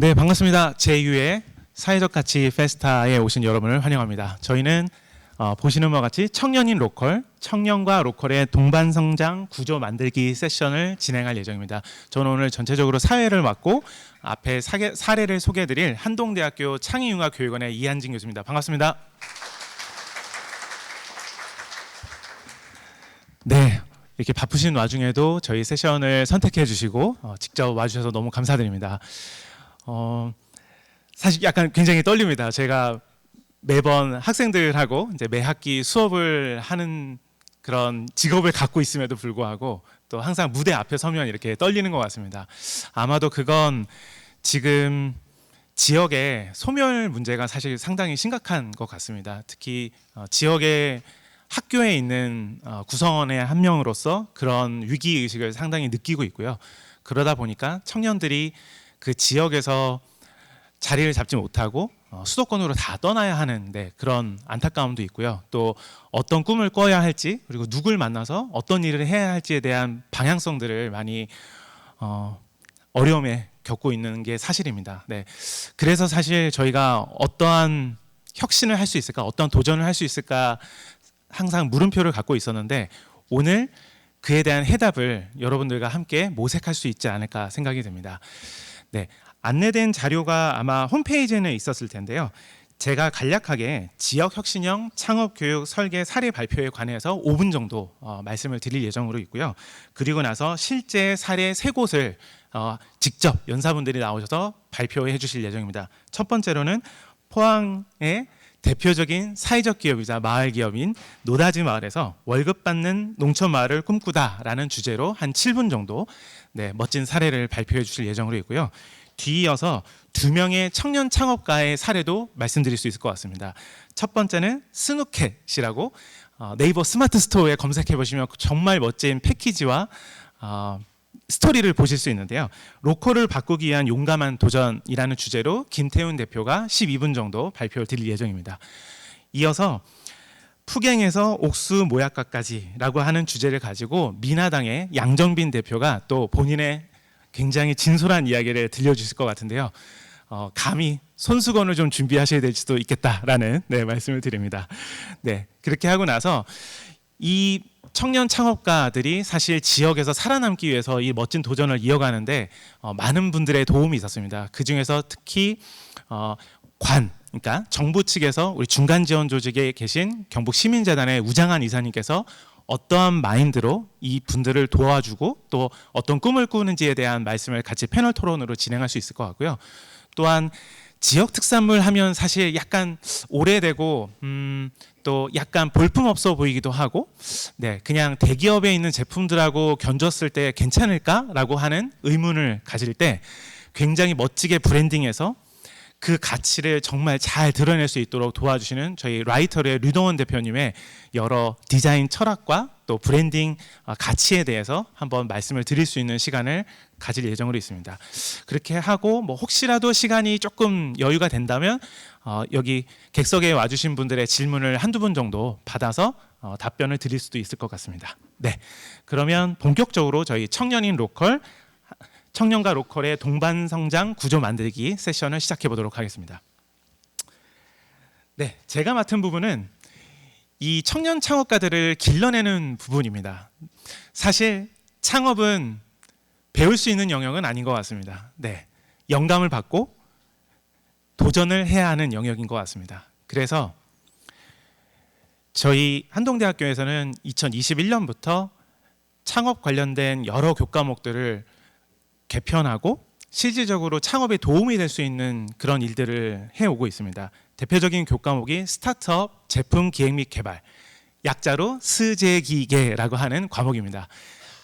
네, 반갑습니다. 제2회 사회적 가치 페스타에 오신 여러분을 환영합니다. 저희는 보시는 바와 같이 청년인 로컬, 청년과 로컬의 동반 성장 구조 만들기 세션을 진행할 예정입니다. 저는 오늘 전체적으로 사회를 맡고 앞에 사례를 소개해드릴 한동대학교 창의융합교육원의 이한진 교수입니다. 반갑습니다. 네, 이렇게 바쁘신 와중에도 저희 세션을 선택해 주시고 직접 와주셔서 너무 감사드립니다. 사실 약간 굉장히 떨립니다. 제가 매번 학생들하고 이제 매 학기 수업을 하는 그런 직업을 갖고 있음에도 불구하고 또 항상 무대 앞에 서면 이렇게 떨리는 것 같습니다. 아마도 그건 지금 지역의 소멸 문제가 사실 상당히 심각한 것 같습니다. 특히 지역의 학교에 있는 구성원의 한 명으로서 그런 위기의식을 상당히 느끼고 있고요. 그러다 보니까 청년들이 그 지역에서 자리를 잡지 못하고 수도권으로 다 떠나야 하는 그런 안타까움도 있고요. 또 어떤 꿈을 꿔야 할지 그리고 누굴 만나서 어떤 일을 해야 할지에 대한 방향성들을 많이 어려움에 겪고 있는 게 사실입니다. 네. 그래서 사실 저희가 어떠한 혁신을 할 수 있을까, 어떤 도전을 할 수 있을까 항상 물음표를 갖고 있었는데 오늘 그에 대한 해답을 여러분들과 함께 모색할 수 있지 않을까 생각이 듭니다. 네, 안내된 자료가 아마 홈페이지에는 있었을 텐데요. 제가 간략하게 지역혁신형 창업교육 설계 사례 발표에 관해서 5분 정도 말씀을 드릴 예정으로 있고요. 그리고 나서 실제 사례 3곳을 직접 연사분들이 나오셔서 발표해 주실 예정입니다. 첫 번째로는 포항의 대표적인 사회적 기업이자 마을 기업인 노다지 마을에서 월급 받는 농촌 마을을 꿈꾸다라는 주제로 한 7분 정도 멋진 사례를 발표해 주실 예정으로 있고요. 뒤이어서 2명의 청년 창업가의 사례도 말씀드릴 수 있을 것 같습니다. 첫 번째는 스누캣이라고 네이버 스마트 스토어에 검색해 보시면 정말 멋진 패키지와 스토리를 보실 수 있는데요. 로컬을 바꾸기 위한 용감한 도전이라는 주제로 김태훈 대표가 12분 정도 발표를 드릴 예정입니다. 이어서 푸갱에서 옥수 모약가까지라고 하는 주제를 가지고 민하당의 양정빈 대표가 또 본인의 굉장히 진솔한 이야기를 들려주실 것 같은데요. 감히 손수건을 좀 준비하셔야 될 수도 있겠다라는 말씀을 드립니다. 네, 그렇게 하고 나서 이 청년 창업가들이 사실 지역에서 살아남기 위해서 이 멋진 도전을 이어가는데 많은 분들의 도움이 있었습니다. 그 중에서 특히 그러니까 정부 측에서 우리 중간 지원 조직에 계신 경북 시민재단의 우장한 이사님께서 어떠한 마인드로 이 분들을 도와주고 또 어떤 꿈을 꾸는지에 대한 말씀을 같이 패널 토론으로 진행할 수 있을 것 같고요. 또한 지역 특산물 하면 사실 약간 오래되고 또 약간 볼품없어 보이기도 하고 그냥 대기업에 있는 제품들하고 견줬을 때 괜찮을까라고 하는 의문을 가질 때 굉장히 멋지게 브랜딩해서 그 가치를 정말 잘 드러낼 수 있도록 도와주시는 저희 라이터의 류동원 대표님의 여러 디자인 철학과 또 브랜딩 가치에 대해서 한번 말씀을 드릴 수 있는 시간을 가질 예정으로 있습니다. 그렇게 하고 혹시라도 시간이 조금 여유가 된다면 여기 객석에 와주신 분들의 질문을 한두 분 정도 받아서 답변을 드릴 수도 있을 것 같습니다. 네, 그러면 본격적으로 저희 청년인 로컬 청년과 로컬의 동반 성장 구조 만들기 세션을 시작해 보도록 하겠습니다. 네, 제가 맡은 부분은 이 청년 창업가들을 길러내는 부분입니다. 사실 창업은 배울 수 있는 영역은 아닌 것 같습니다. 네, 영감을 받고 도전을 해야 하는 영역인 것 같습니다. 그래서 저희 한동대학교에서는 2021년부터 창업 관련된 여러 교과목들을 개편하고 실질적으로 창업에 도움이 될 수 있는 그런 일들을 해오고 있습니다. 대표적인 교과목이 스타트업 제품 기획 및 개발, 약자로 스제기계라고 하는 과목입니다.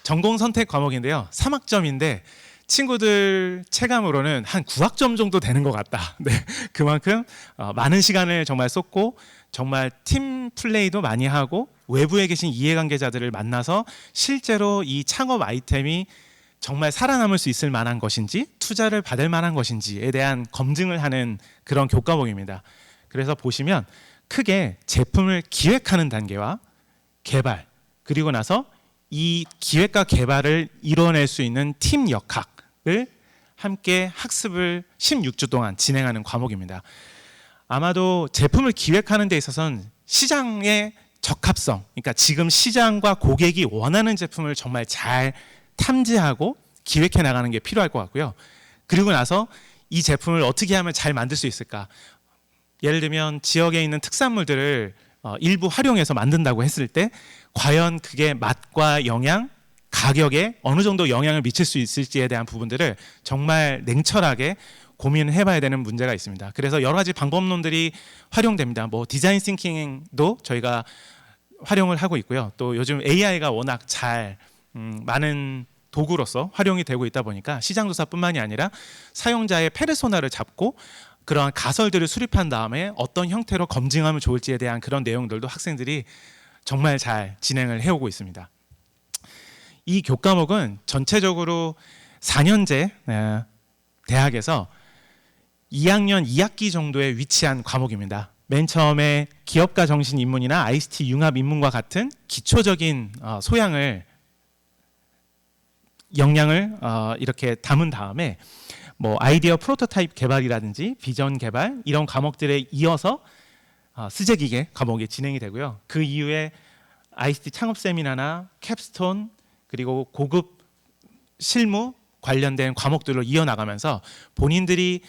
전공 선택 과목인데요. 3학점인데 친구들 체감으로는 한 9학점 정도 되는 것 같다. 네, 그만큼 많은 시간을 정말 쏟고 정말 팀 플레이도 많이 하고 외부에 계신 이해관계자들을 만나서 실제로 이 창업 아이템이 정말 살아남을 수 있을 만한 것인지 투자를 받을 만한 것인지에 대한 검증을 하는 그런 교과목입니다. 그래서 보시면 크게 제품을 기획하는 단계와 개발 그리고 나서 이 기획과 개발을 이뤄낼 수 있는 팀 역학을 함께 학습을 16주 동안 진행하는 과목입니다. 아마도 제품을 기획하는 데 있어서는 시장의 적합성, 그러니까 지금 시장과 고객이 원하는 제품을 정말 잘 탐지하고 기획해 나가는 게 필요할 것 같고요. 그리고 나서 이 제품을 어떻게 하면 잘 만들 수 있을까? 예를 들면 지역에 있는 특산물들을 일부 활용해서 만든다고 했을 때 과연 그게 맛과 영양, 가격에 어느 정도 영향을 미칠 수 있을지에 대한 부분들을 정말 냉철하게 고민을 해봐야 되는 문제가 있습니다. 그래서 여러 가지 방법론들이 활용됩니다. 뭐 디자인 싱킹도 저희가 활용을 하고 있고요. 또 요즘 AI가 워낙 잘 많은 도구로서 활용이 되고 있다 보니까 시장조사뿐만이 아니라 사용자의 페르소나를 잡고 그러한 가설들을 수립한 다음에 어떤 형태로 검증하면 좋을지에 대한 그런 내용들도 학생들이 정말 잘 진행을 해오고 있습니다. 이 교과목은 전체적으로 4년제 대학에서 2학년 2학기 정도에 위치한 과목입니다. 맨 처음에 기업가 정신 입문이나 ICT 융합 입문과 같은 기초적인 소양을 역량을 이렇게 담은 다음에 뭐 아이디어 프로토타입 개발이라든지 비전 개발 이런 과목들에 이어서 스재기계 과목이 진행이 되고요. 그 이후에 ICT 창업 세미나나 캡스톤 그리고 고급 실무 관련된 과목들로 이어나가면서 본인들이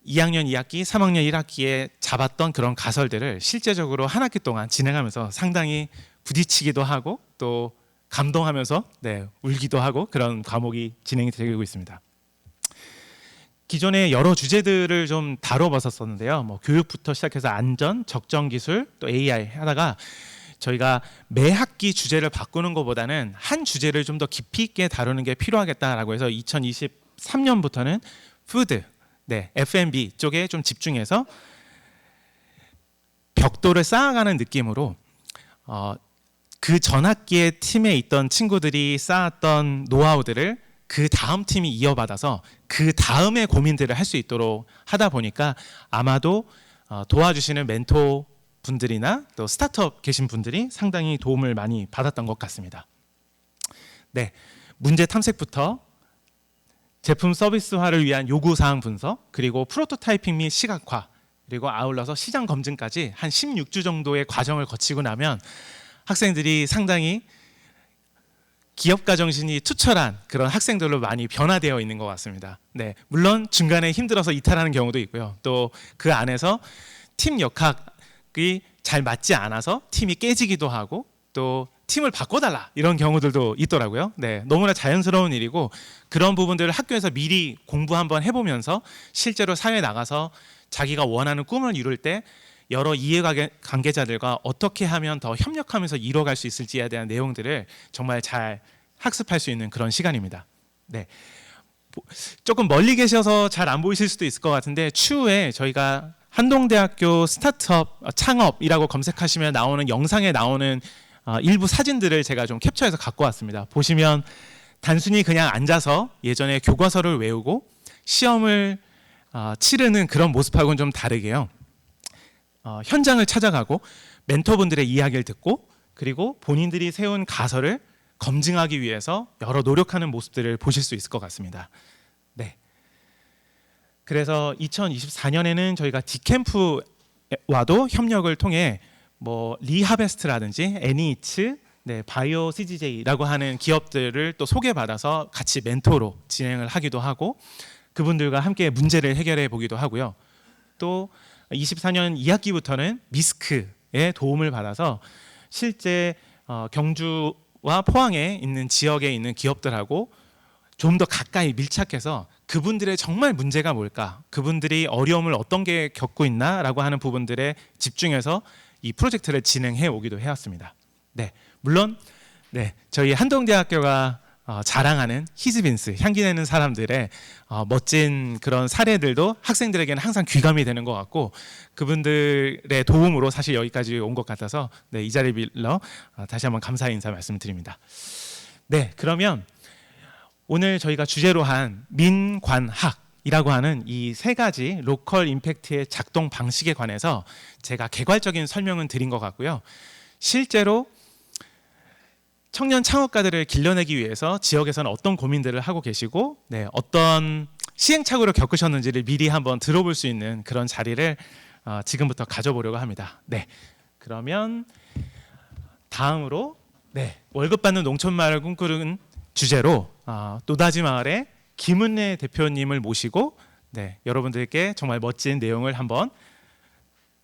2학년 2학기, 3학년 1학기에 잡았던 그런 가설들을 실제적으로 한 학기 동안 진행하면서 상당히 부딪히기도 하고 또 감동하면서 울기도 하고 그런 과목이 진행이 되고 있습니다. 기존에 여러 주제들을 좀 다뤄봤었는데요. 뭐 교육부터 시작해서 안전, 적정 기술, 또 AI 하다가 저희가 매 학기 주제를 바꾸는 것보다는 한 주제를 좀 더 깊이 있게 다루는 게 필요하겠다라고 해서 2023년부터는 푸드, F&B 쪽에 좀 집중해서 벽돌을 쌓아가는 느낌으로 그 전 학기에 팀에 있던 친구들이 쌓았던 노하우들을 그 다음 팀이 이어받아서 그 다음에 고민들을 할 수 있도록 하다 보니까 아마도 도와주시는 멘토 분들이나 또 스타트업 계신 분들이 상당히 도움을 많이 받았던 것 같습니다. 문제 탐색부터 제품 서비스화를 위한 요구사항 분석, 그리고 프로토타이핑 및 시각화, 그리고 아울러서 시장 검증까지 한 16주 정도의 과정을 거치고 나면 학생들이 상당히 기업가 정신이 투철한 그런 학생들로 많이 변화되어 있는 것 같습니다. 물론 중간에 힘들어서 이탈하는 경우도 있고요. 또 그 안에서 팀 역학이 잘 맞지 않아서 팀이 깨지기도 하고 또 팀을 바꿔달라 이런 경우들도 있더라고요. 너무나 자연스러운 일이고 그런 부분들을 학교에서 미리 공부 한번 해보면서 실제로 사회에 나가서 자기가 원하는 꿈을 이룰 때 여러 이해관계자들과 어떻게 하면 더 협력하면서 이뤄갈 수 있을지에 대한 내용들을 정말 잘 학습할 수 있는 그런 시간입니다. 조금 멀리 계셔서 잘 안 보이실 수도 있을 것 같은데 추후에 저희가 한동대학교 스타트업 창업이라고 검색하시면 나오는 영상에 나오는 일부 사진들을 제가 좀 캡처해서 갖고 왔습니다. 보시면 단순히 그냥 앉아서 예전에 교과서를 외우고 시험을 치르는 그런 모습하고는 좀 다르게요. 현장을 찾아가고 멘토분들의 이야기를 듣고 그리고 본인들이 세운 가설을 검증하기 위해서 여러 노력하는 모습들을 보실 수 있을 것 같습니다. 그래서 2024년에는 저희가 디캠프와도 협력을 통해 뭐 리하베스트라든지 애니이츠, 바이오 CGJ라고 하는 기업들을 또 소개받아서 같이 멘토로 진행을 하기도 하고 그분들과 함께 문제를 해결해 보기도 하고요. 또 24년 2학기부터는 미스크의 도움을 받아서 실제 경주와 포항에 있는 지역에 있는 기업들하고 좀 더 가까이 밀착해서 그분들의 정말 문제가 뭘까, 그분들이 어려움을 어떤 게 겪고 있나라고 하는 부분들에 집중해서 이 프로젝트를 진행해 오기도 해왔습니다. 물론 저희 한동대학교가 자랑하는 히즈빈스, 향기 내는 사람들의 멋진 그런 사례들도 학생들에게는 항상 귀감이 되는 것 같고 그분들의 도움으로 사실 여기까지 온 것 같아서 이 자리 빌러 다시 한번 감사의 인사 말씀드립니다. 그러면 오늘 저희가 주제로 한 민관학이라고 하는 이 세 가지 로컬 임팩트의 작동 방식에 관해서 제가 개괄적인 설명은 드린 것 같고요. 실제로 청년 창업가들을 길러내기 위해서 지역에서는 어떤 고민들을 하고 계시고 네, 어떤 시행착오를 겪으셨는지를 미리 한번 들어볼 수 있는 그런 자리를 지금부터 가져보려고 합니다. 네, 그러면 다음으로 네, 월급 받는 농촌마을을 꿈꾸는 주제로 노다지 마을의 김은혜 대표님을 모시고 네, 여러분들께 정말 멋진 내용을 한번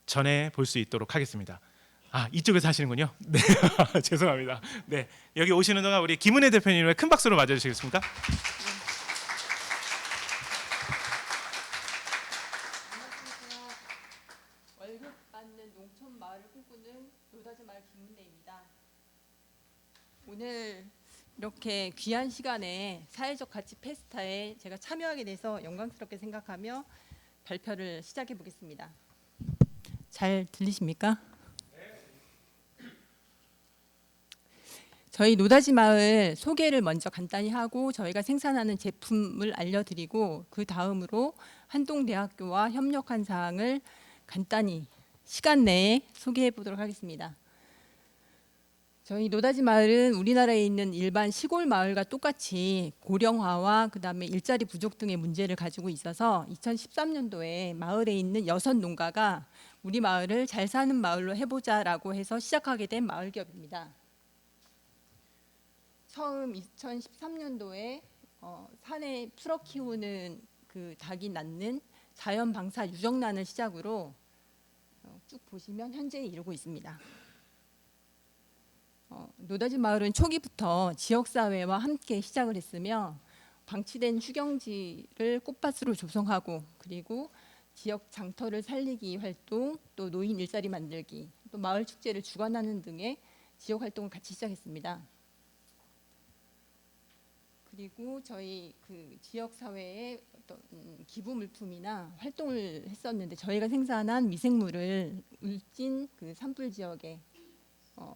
전해 볼 수 있도록 하겠습니다. 이쪽에서 하시는군요. 네, 죄송합니다. 네, 여기 오시는 동안 우리 김은혜 대표님을 큰 박수로 맞아주시겠습니까? 안녕하세요. 월급 받는 농촌 마을을 꿈꾸는 노다지 마을 김은혜입니다. 오늘 이렇게 귀한 시간에 사회적 가치 페스타에 제가 참여하게 돼서 영광스럽게 생각하며 발표를 시작해 보겠습니다. 잘 들리십니까? 저희 노다지 마을 소개를 먼저 간단히 하고 저희가 생산하는 제품을 알려드리고 그 다음으로 한동대학교와 협력한 사항을 간단히 시간 내에 소개해 보도록 하겠습니다. 저희 노다지 마을은 우리나라에 있는 일반 시골 마을과 똑같이 고령화와 그다음에 일자리 부족 등의 문제를 가지고 있어서 2013년도에 마을에 있는 6농가가 우리 마을을 잘 사는 마을로 해보자라고 해서 시작하게 된 마을 기업입니다. 처음 2013년도에 산에 풀어 키우는 그 닭이 낳는 자연 방사 유정란을 시작으로 쭉 보시면 현재에 이르고 있습니다. 노다지 마을은 초기부터 지역 사회와 함께 시작을 했으며 방치된 휴경지를 꽃밭으로 조성하고 그리고 지역 장터를 살리기 활동, 또 노인 일자리 만들기, 또 마을 축제를 주관하는 등의 지역 활동을 같이 시작했습니다. 그리고 저희 그 지역 사회에 어떤 기부 물품이나 활동을 했었는데 저희가 생산한 미생물을 울진 그 산불 지역에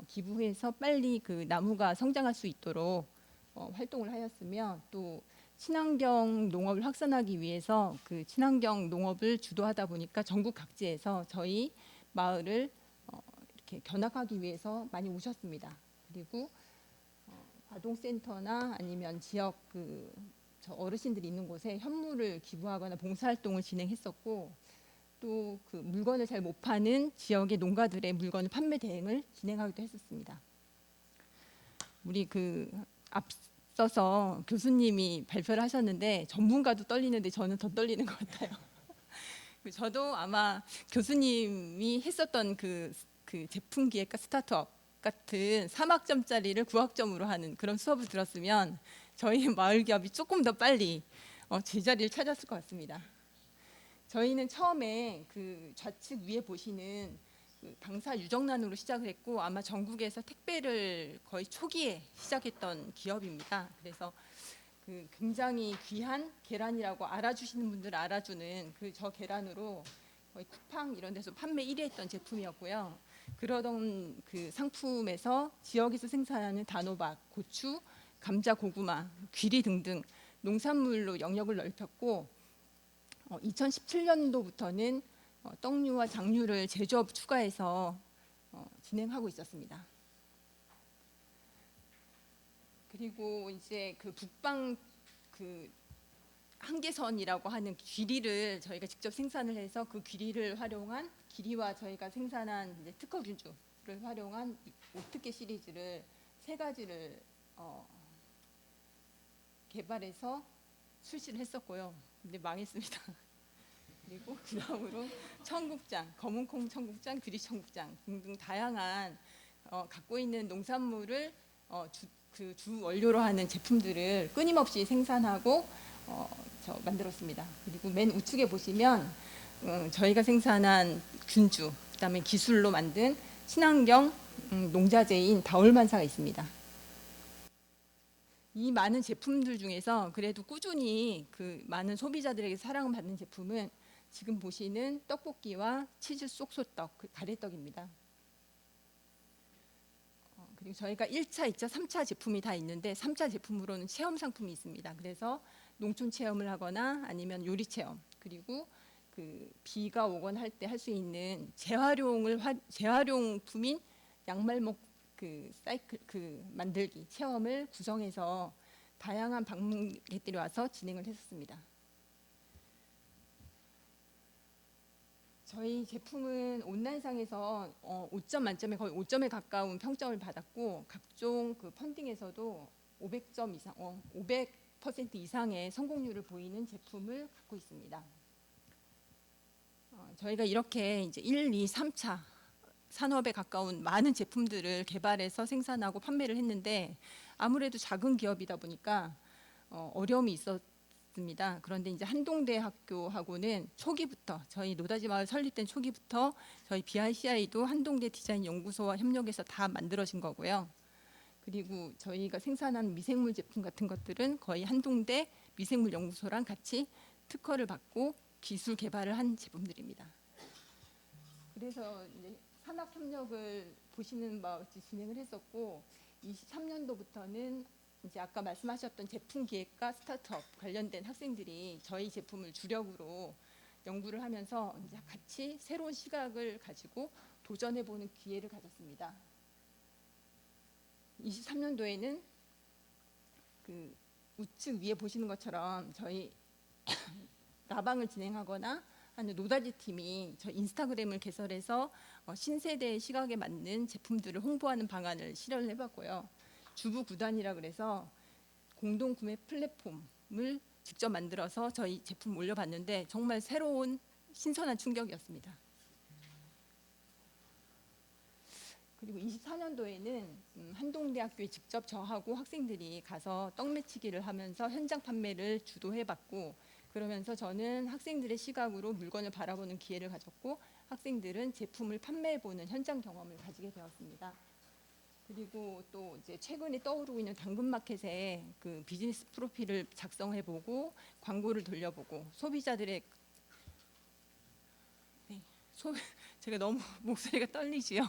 기부해서 빨리 그 나무가 성장할 수 있도록 활동을 하였으며 또 친환경 농업을 확산하기 위해서 그 친환경 농업을 주도하다 보니까 전국 각지에서 저희 마을을 이렇게 견학하기 위해서 많이 오셨습니다. 그리고 아동센터나 아니면 지역 저 어르신들이 있는 곳에 현물을 기부하거나 봉사활동을 진행했었고 또 그 물건을 잘 못 파는 지역의 농가들의 물건 판매 대행을 진행하기도 했었습니다. 우리 그 앞서서 교수님이 발표를 하셨는데 전문가도 떨리는데 저는 더 떨리는 것 같아요. 저도 아마 교수님이 했었던 그 제품 기획과 스타트업 같은 3학점짜리를 9학점으로 하는 그런 수업을 들었으면 저희 마을 기업이 조금 더 빨리 제자리를 찾았을 것 같습니다. 저희는 처음에 그 좌측 위에 보시는 그 방사 유정란으로 시작을 했고 아마 전국에서 택배를 거의 초기에 시작했던 기업입니다. 그래서 그 굉장히 귀한 계란이라고 알아주시는 분들 알아주는 저 계란으로 거의 쿠팡 이런 데서 판매 1위 했던 제품이었고요. 그러던 그 상품에서 지역에서 생산하는 단호박, 고추, 감자, 고구마, 귀리 등등 농산물로 영역을 넓혔고 2017년도부터는 떡류와 장류를 제조업 추가해서 진행하고 있었습니다. 그리고 이제 그 북방 그 한계선이라고 하는 귀리를 저희가 직접 생산을 해서 그 귀리를 활용한 귀리와 저희가 생산한 이제 특허 균주를 활용한 오특계 시리즈를 3가지를 개발해서 출시를 했었고요. 근데 망했습니다. 그리고 그다음으로 청국장, 검은콩 청국장, 귀리 청국장 등등 다양한 갖고 있는 농산물을 주 원료로 하는 제품들을 끊임없이 생산하고 만들었습니다. 그리고 맨 우측에 보시면 저희가 생산한 균주, 그다음에 기술로 만든 친환경 농자재인 다올만사가 있습니다. 이 많은 제품들 중에서 그래도 꾸준히 그 많은 소비자들에게 사랑을 받는 제품은 지금 보시는 떡볶이와 치즈 쏙소떡, 가래떡입니다. 그리고 저희가 1차, 2차, 3차 제품이 다 있는데 3차 제품으로는 체험 상품이 있습니다. 그래서 농촌 체험을 하거나 아니면 요리 체험, 그리고 그 비가 오거나 할 때 할 수 있는 재활용품인 양말목 그 사이클 그 만들기 체험을 구성해서 다양한 방문객들이 와서 진행을 했었습니다. 저희 제품은 온라인상에서 5점 만점에 거의 5점에 가까운 평점을 받았고 각종 그 펀딩에서도 500점 이상, 500% 이상의 성공률을 보이는 제품을 갖고 있습니다. 저희가 이렇게 이제 1, 2, 3차 산업에 가까운 많은 제품들을 개발해서 생산하고 판매를 했는데 아무래도 작은 기업이다 보니까 어려움이 있었습니다. 그런데 이제 한동대학교하고는 초기부터 저희 노다지 마을 설립된 초기부터 저희 BICI도 한동대 디자인 연구소와 협력해서 다 만들어진 거고요. 그리고 저희가 생산한 미생물 제품 같은 것들은 거의 한동대 미생물 연구소랑 같이 특허를 받고 기술 개발을 한 제품들입니다. 그래서 이제 산학 협력을 보시는 바와 같이 진행을 했었고 23년도부터는 이제 아까 말씀하셨던 제품 기획과 스타트업 관련된 학생들이 저희 제품을 주력으로 연구를 하면서 이제 같이 새로운 시각을 가지고 도전해 보는 기회를 가졌습니다. 23년도에는 그 우측 위에 보시는 것처럼 저희 라방을 진행하거나 하는 노다지 팀이 저 인스타그램을 개설해서 신세대의 시각에 맞는 제품들을 홍보하는 방안을 실현을 해봤고요. 주부 구단이라 그래서 공동 구매 플랫폼을 직접 만들어서 저희 제품 올려봤는데 정말 새로운 신선한 충격이었습니다. 그리고 24년도에는 한동대학교에 직접 저하고 학생들이 가서 떡매치기를 하면서 현장 판매를 주도해봤고 그러면서 저는 학생들의 시각으로 물건을 바라보는 기회를 가졌고 학생들은 제품을 판매해보는 현장 경험을 가지게 되었습니다. 그리고 또 이제 최근에 떠오르고 있는 당근마켓에 그 비즈니스 프로필을 작성해보고 광고를 돌려보고 소비자들의 제가 너무 목소리가 떨리지요.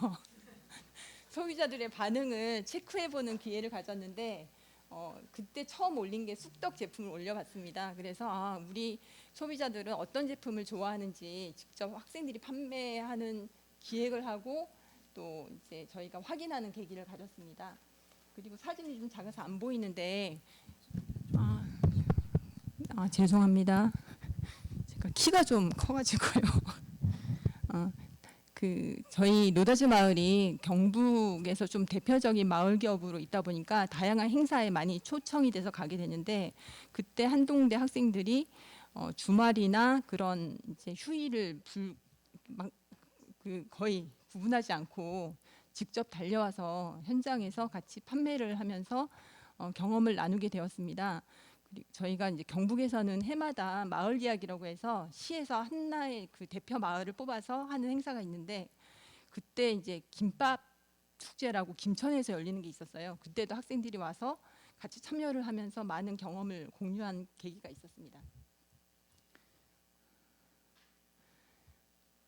소비자들의 반응을 체크해보는 기회를 가졌는데 그때 처음 올린 게 쑥떡 제품을 올려봤습니다. 그래서 우리 소비자들은 어떤 제품을 좋아하는지 직접 학생들이 판매하는 기획을 하고 또 이제 저희가 확인하는 계기를 가졌습니다. 그리고 사진이 좀 작아서 안 보이는데 죄송합니다. 제가 키가 좀 커가지고요. 저희 노다지 마을이 경북에서 좀 대표적인 마을 기업으로 있다 보니까 다양한 행사에 많이 초청이 돼서 가게 되는데 그때 한동대 학생들이 주말이나 그런 이제 휴일을 거의 구분하지 않고 직접 달려와서 현장에서 같이 판매를 하면서 경험을 나누게 되었습니다. 그리고 저희가 이제 경북에서는 해마다 마을 이야기라고 해서 시에서 하나의 그 대표 마을을 뽑아서 하는 행사가 있는데 그때 이제 김밥 축제라고 김천에서 열리는 게 있었어요. 그때도 학생들이 와서 같이 참여를 하면서 많은 경험을 공유한 계기가 있었습니다.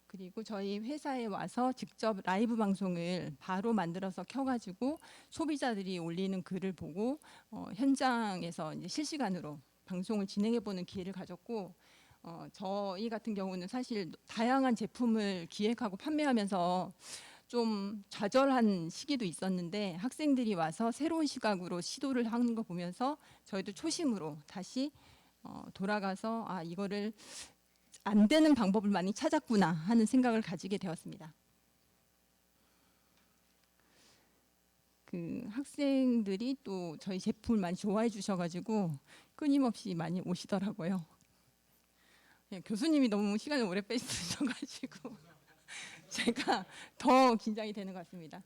그리고 저희 회사에 와서 직접 라이브 방송을 바로 만들어서 켜가지고 소비자들이 올리는 글을 보고 현장에서 이제 실시간으로 방송을 진행해보는 기회를 가졌고 저희 같은 경우는 사실 다양한 제품을 기획하고 판매하면서 좀 좌절한 시기도 있었는데 학생들이 와서 새로운 시각으로 시도를 하는 거 보면서 저희도 초심으로 다시 돌아가서 이거를 안 되는 방법을 많이 찾았구나 하는 생각을 가지게 되었습니다. 그 학생들이 또 저희 제품을 많이 좋아해 주셔가지고 끊임없이 많이 오시더라고요. 교수님이 너무 시간을 오래 빼주셔가지고 제가 더 긴장이 되는 것 같습니다.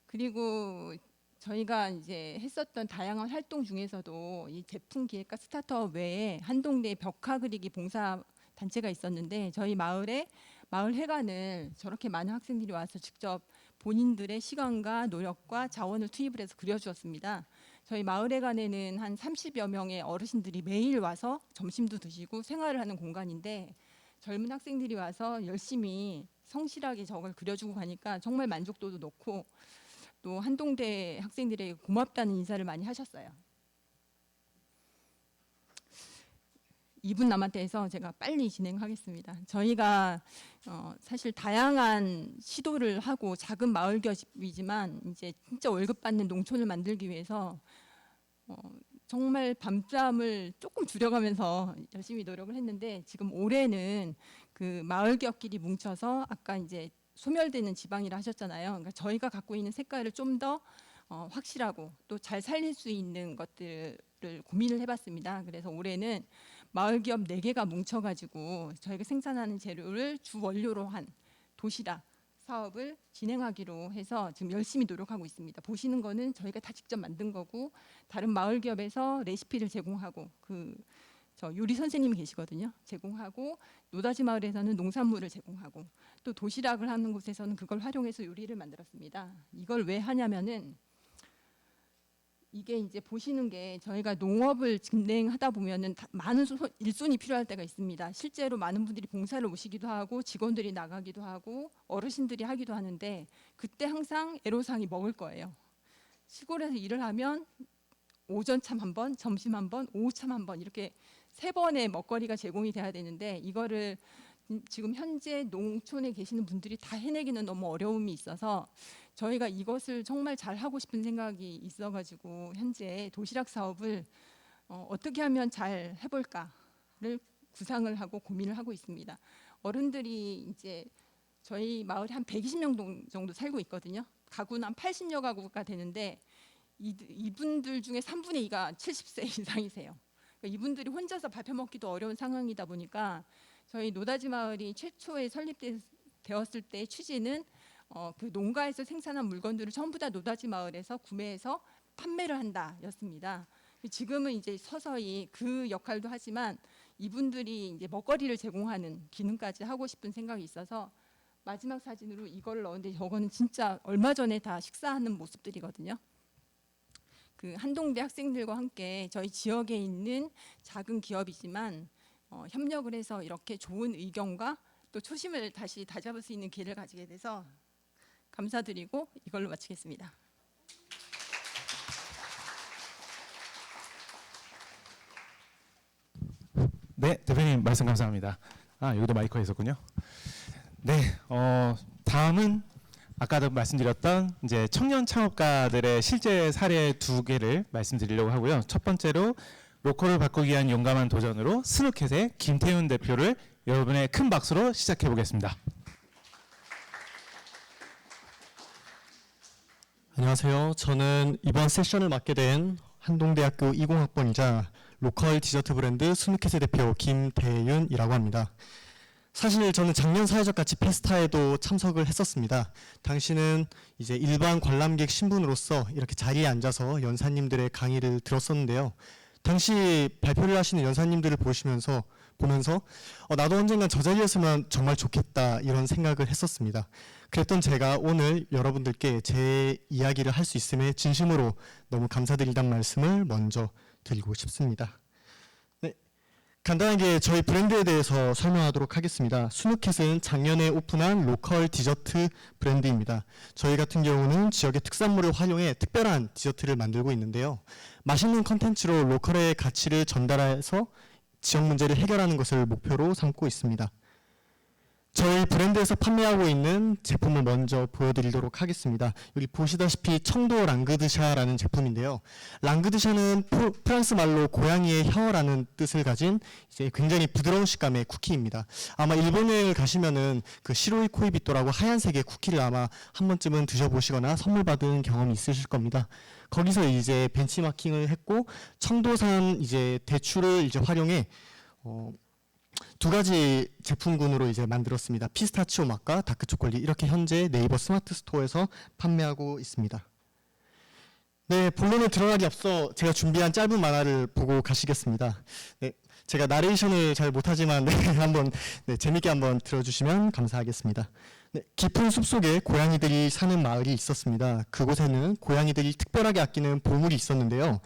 그리고 저희가 이제 했었던 다양한 활동 중에서도 이 제품 기획과 스타트업 외에 한동대 벽화 그리기 봉사 단체가 있었는데 저희 마을 회관을 저렇게 많은 학생들이 와서 직접 본인들의 시간과 노력과 자원을 투입을 해서 그려주었습니다. 저희 마을 회관에는 한 30여 명의 어르신들이 매일 와서 점심도 드시고 생활을 하는 공간인데 젊은 학생들이 와서 열심히 성실하게 저걸 그려주고 가니까 정말 만족도도 높고 또 한동대 학생들에게 고맙다는 인사를 많이 하셨어요. 2분 남았다 해서 제가 빨리 진행하겠습니다. 저희가 사실 다양한 시도를 하고 작은 마을 기업이지만 이제 진짜 월급 받는 농촌을 만들기 위해서 정말 밤잠을 조금 줄여가면서 열심히 노력을 했는데, 지금 올해는 그 마을 기업끼리 뭉쳐서 아까 이제 소멸되는 지방이라 하셨잖아요. 그러니까 저희가 갖고 있는 색깔을 좀 더 확실하고 또 잘 살릴 수 있는 것들을 고민을 해봤습니다. 그래서 올해는 마을 기업 4개가 뭉쳐가지고 저희가 생산하는 재료를 주 원료로 한 도시락 사업을 진행하기로 해서 지금 열심히 노력하고 있습니다. 보시는 거는 저희가 다 직접 만든 거고, 다른 마을 기업에서 레시피를 제공하고 저 요리 선생님이 계시거든요. 제공하고, 노다지 마을에서는 농산물을 제공하고, 또 도시락을 하는 곳에서는 그걸 활용해서 요리를 만들었습니다. 이걸 왜 하냐면은 이게 이제 보시는 게 저희가 농업을 진행하다 보면은 많은 일손이 필요할 때가 있습니다. 실제로 많은 분들이 봉사를 오시기도 하고 직원들이 나가기도 하고 어르신들이 하기도 하는데, 그때 항상 애로사항이 먹을 거예요. 시골에서 일을 하면 오전 참 한 번, 점심 한 번, 오후 참 한 번, 이렇게 3번의 먹거리가 제공이 돼야 되는데, 이거를 지금 현재 농촌에 계시는 분들이 다 해내기는 너무 어려움이 있어서 저희가 이것을 정말 잘 하고 싶은 생각이 있어가지고 현재 도시락 사업을 어떻게 하면 잘 해볼까를 구상을 하고 고민을 하고 있습니다. 어른들이 이제 저희 마을에 한 120명 정도 살고 있거든요. 가구는 한 80여 가구가 되는데 이분들 중에 3분의 2가 70세 이상이세요. 그러니까 이분들이 혼자서 밥해 먹기도 어려운 상황이다 보니까 저희 노다지 마을이 최초에 설립되었을 때 취지는 그 농가에서 생산한 물건들을 전부 다 노다지 마을에서 구매해서 판매를 한다였습니다. 지금은 이제 서서히 그 역할도 하지만 이분들이 이제 먹거리를 제공하는 기능까지 하고 싶은 생각이 있어서 마지막 사진으로 이걸 넣었는데, 저거는 진짜 얼마 전에 다 식사하는 모습들이거든요. 그 한동대 학생들과 함께 저희 지역에 있는 작은 기업이지만 협력을 해서 이렇게 좋은 의견과 또 초심을 다시 다잡을 수 있는 기회를 가지게 돼서 감사드리고 이걸로 마치겠습니다. 네, 대표님 말씀 감사합니다. 여기도 마이크가 있었군요. 네, 다음은 아까도 말씀드렸던 이제 청년 창업가들의 실제 사례 2개를 말씀드리려고 하고요. 첫 번째로 로컬을 바꾸기 위한 용감한 도전으로 스누켓의 김태훈 대표를 여러분의 큰 박수로 시작해 보겠습니다. 안녕하세요. 저는 이번 세션을 맡게 된 한동대학교 20학번이자 로컬 디저트 브랜드 스누켓의 대표 김태윤이라고 합니다. 사실 저는 작년 사회적 가치 페스타에도 참석을 했었습니다. 당시는 이제 일반 관람객 신분으로서 이렇게 자리에 앉아서 연사님들의 강의를 들었었는데요. 당시 발표를 하시는 연사님들을 보면서 나도 언젠간 저 자리였으면 정말 좋겠다 이런 생각을 했었습니다. 그랬던 제가 오늘 여러분들께 제 이야기를 할 수 있음에 진심으로 너무 감사드리다는 말씀을 먼저 드리고 싶습니다. 네, 간단하게 저희 브랜드에 대해서 설명하도록 하겠습니다. 스누켓은 작년에 오픈한 로컬 디저트 브랜드입니다. 저희 같은 경우는 지역의 특산물을 활용해 특별한 디저트를 만들고 있는데요. 맛있는 컨텐츠로 로컬의 가치를 전달해서 지역 문제를 해결하는 것을 목표로 삼고 있습니다. 저희 브랜드에서 판매하고 있는 제품을 먼저 보여드리도록 하겠습니다. 여기 보시다시피 청도 랑그드샤라는 제품인데요. 랑그드샤는 프랑스 말로 고양이의 혀라는 뜻을 가진 이제 굉장히 부드러운 식감의 쿠키입니다. 아마 일본 여행을 가시면은 그 시로이 코이비토라고 하얀색의 쿠키를 아마 한 번쯤은 드셔보시거나 선물 받은 경험이 있으실 겁니다. 거기서 이제 벤치마킹을 했고 청도산 이제 대추를 이제 활용해 2가지 제품군으로 이제 만들었습니다. 피스타치오 맛과 다크 초콜릿, 이렇게 현재 네이버 스마트 스토어에서 판매하고 있습니다. 네, 본론에 들어가기 앞서 제가 준비한 짧은 만화를 보고 가시겠습니다. 네, 제가 나레이션을 잘 못하지만 한번 재밌게 한번 들어주시면 감사하겠습니다. 네, 깊은 숲속에 고양이들이 사는 마을이 있었습니다. 그곳에는 고양이들이 특별하게 아끼는 보물이 있었는데요.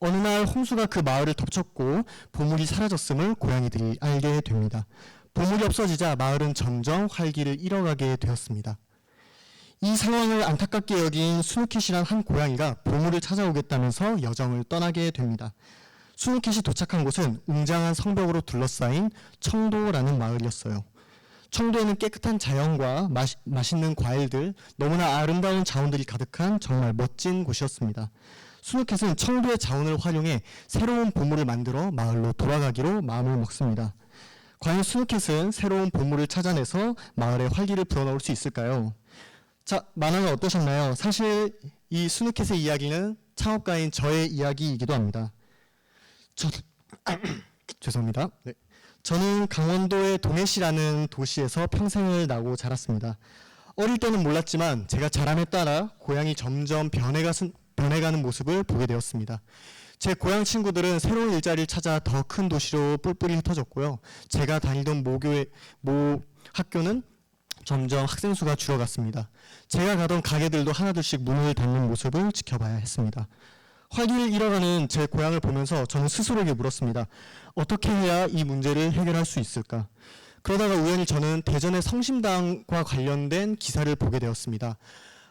어느 날 홍수가 그 마을을 덮쳤고 보물이 사라졌음을 고양이들이 알게 됩니다. 보물이 없어지자 마을은 점점 활기를 잃어가게 되었습니다. 이 상황을 안타깝게 여긴 스누켓이란 한 고양이가 보물을 찾아오겠다면서 여정을 떠나게 됩니다. 스누켓이 도착한 곳은 웅장한 성벽으로 둘러싸인 청도라는 마을이었어요. 청도에는 깨끗한 자연과 맛있는 과일들, 너무나 아름다운 자원들이 가득한 정말 멋진 곳이었습니다. 스누켓은 청도의 자원을 활용해 새로운 보물을 만들어 마을로 돌아가기로 마음을 먹습니다. 과연 스누켓은 새로운 보물을 찾아내서 마을에 활기를 불어넣을 수 있을까요? 자, 만화가 어떠셨나요? 사실 이 스누켓의 이야기는 창업가인 저의 이야기이기도 합니다. 죄송합니다. 네. 저는 강원도의 동해시라는 도시에서 평생을 나고 자랐습니다. 어릴 때는 몰랐지만 제가 자람에 따라 고향이 점점 변해가는 모습을 보게 되었습니다. 제 고향 친구들은 새로운 일자리를 찾아 더 큰 도시로 뿔뿔이 흩어졌고요. 제가 다니던 모 학교는 점점 학생 수가 줄어갔습니다. 제가 가던 가게들도 하나둘씩 문을 닫는 모습을 지켜봐야 했습니다. 활기를 잃어가는 제 고향을 보면서 저는 스스로에게 물었습니다. 어떻게 해야 이 문제를 해결할 수 있을까? 그러다가 우연히 저는 대전의 성심당과 관련된 기사를 보게 되었습니다.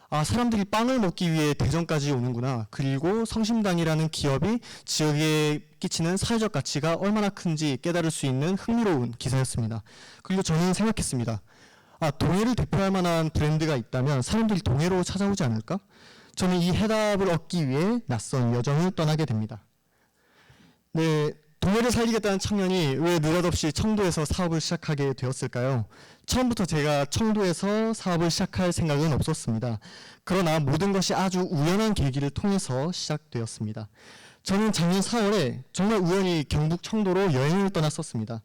아, 사람들이 빵을 먹기 위해 대전까지 오는구나. 그리고 성심당이라는 기업이 지역에 끼치는 사회적 가치가 얼마나 큰지 깨달을 수 있는 흥미로운 기사였습니다. 그리고 저는 생각했습니다. 아, 동해를 대표할 만한 브랜드가 있다면 사람들이 동해로 찾아오지 않을까? 저는 이 해답을 얻기 위해 낯선 여정을 떠나게 됩니다. 네, 동해를 살리겠다는 청년이 왜 느닷없이 청도에서 사업을 시작하게 되었을까요? 처음부터 제가 청도에서 사업을 시작할 생각은 없었습니다. 그러나 모든 것이 아주 우연한 계기를 통해서 시작되었습니다. 저는 작년 4월에 정말 우연히 경북 청도로 여행을 떠났었습니다.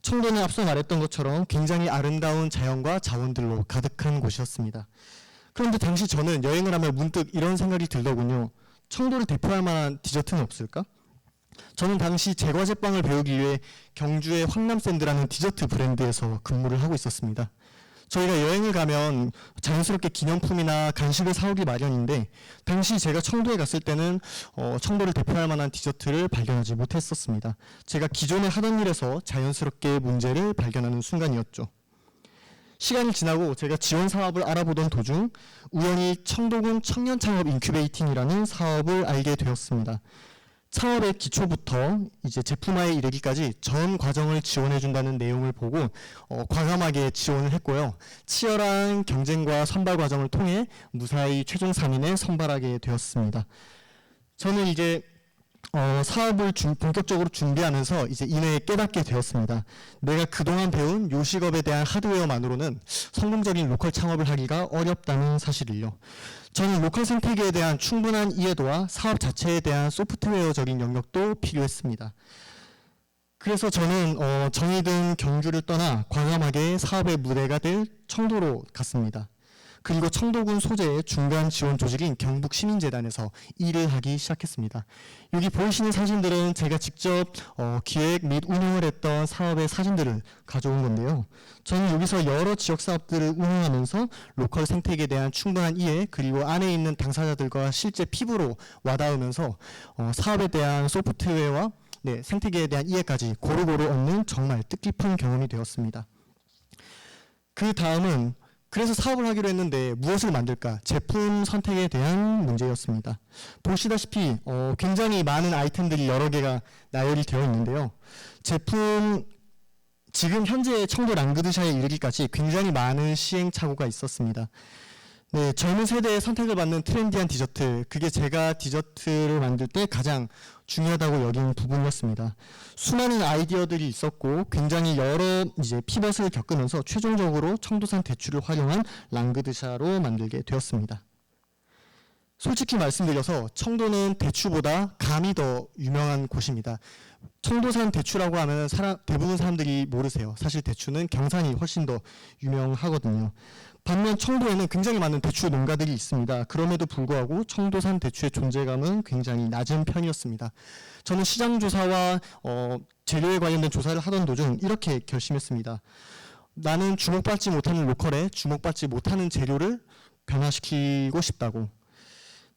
청도는 앞서 말했던 것처럼 굉장히 아름다운 자연과 자원들로 가득한 곳이었습니다. 그런데 당시 저는 여행을 하며 문득 이런 생각이 들더군요. 청도를 대표할 만한 디저트는 없을까? 저는 당시 제과제빵을 배우기 위해 경주의 황남샌드라는 디저트 브랜드에서 근무를 하고 있었습니다. 저희가 여행을 가면 자연스럽게 기념품이나 간식을 사오기 마련인데 당시 제가 청도에 갔을 때는 청도를 대표할 만한 디저트를 발견하지 못했었습니다. 제가 기존에 하던 일에서 자연스럽게 문제를 발견하는 순간이었죠. 시간이 지나고 제가 지원 사업을 알아보던 도중 우연히 청도군 청년창업 인큐베이팅이라는 사업을 알게 되었습니다. 창업의 기초부터 이제 제품화에 이르기까지 전 과정을 지원해준다는 내용을 보고 과감하게 지원을 했고요. 치열한 경쟁과 선발 과정을 통해 무사히 최종 3인에 선발하게 되었습니다. 저는 이제 사업을 본격적으로 준비하면서 이제 이내에 깨닫게 되었습니다. 내가 그동안 배운 요식업에 대한 하드웨어만으로는 성공적인 로컬 창업을 하기가 어렵다는 사실을요. 저는 로컬 생태계에 대한 충분한 이해도와 사업 자체에 대한 소프트웨어적인 영역도 필요했습니다. 그래서 저는 정의든 경주를 떠나 과감하게 사업의 무대가 될 청도로 갔습니다. 그리고 청도군 소재의 중간 지원 조직인 경북시민재단에서 일을 하기 시작했습니다. 여기 보이시는 사진들은 제가 직접 기획 및 운영을 했던 사업의 사진들을 가져온 건데요. 저는 여기서 여러 지역 사업들을 운영하면서 로컬 생태계에 대한 충분한 이해 그리고 안에 있는 당사자들과 실제 피부로 와닿으면서 사업에 대한 소프트웨어와 생태계에 대한 이해까지 고루고루 얻는 정말 뜻깊은 경험이 되었습니다. 그 다음은 그래서 사업을 하기로 했는데 무엇을 만들까? 제품 선택에 대한 문제였습니다. 보시다시피 굉장히 많은 아이템들이 여러 개가 나열이 되어 있는데요. 제품 지금 현재 청도 랑그드샤에 이르기까지 굉장히 많은 시행착오가 있었습니다. 네, 젊은 세대의 선택을 받는 트렌디한 디저트, 그게 제가 디저트를 만들 때 가장 중요하다고 여긴 부분이었습니다. 수많은 아이디어들이 있었고 굉장히 여러 이제 피벗을 겪으면서 최종적으로 청도산 대추를 활용한 랑그드샤로 만들게 되었습니다. 솔직히 말씀드려서 청도는 대추보다 감이 더 유명한 곳입니다. 청도산 대추라고 하면 대부분 사람들이 모르세요. 사실 대추는 경산이 훨씬 더 유명하거든요. 반면 청도에는 굉장히 많은 대추 농가들이 있습니다. 그럼에도 불구하고 청도산 대추의 존재감은 굉장히 낮은 편이었습니다. 저는 시장조사와 재료에 관련된 조사를 하던 도중 이렇게 결심했습니다. 나는 주목받지 못하는 로컬에 주목받지 못하는 재료를 변화시키고 싶다고.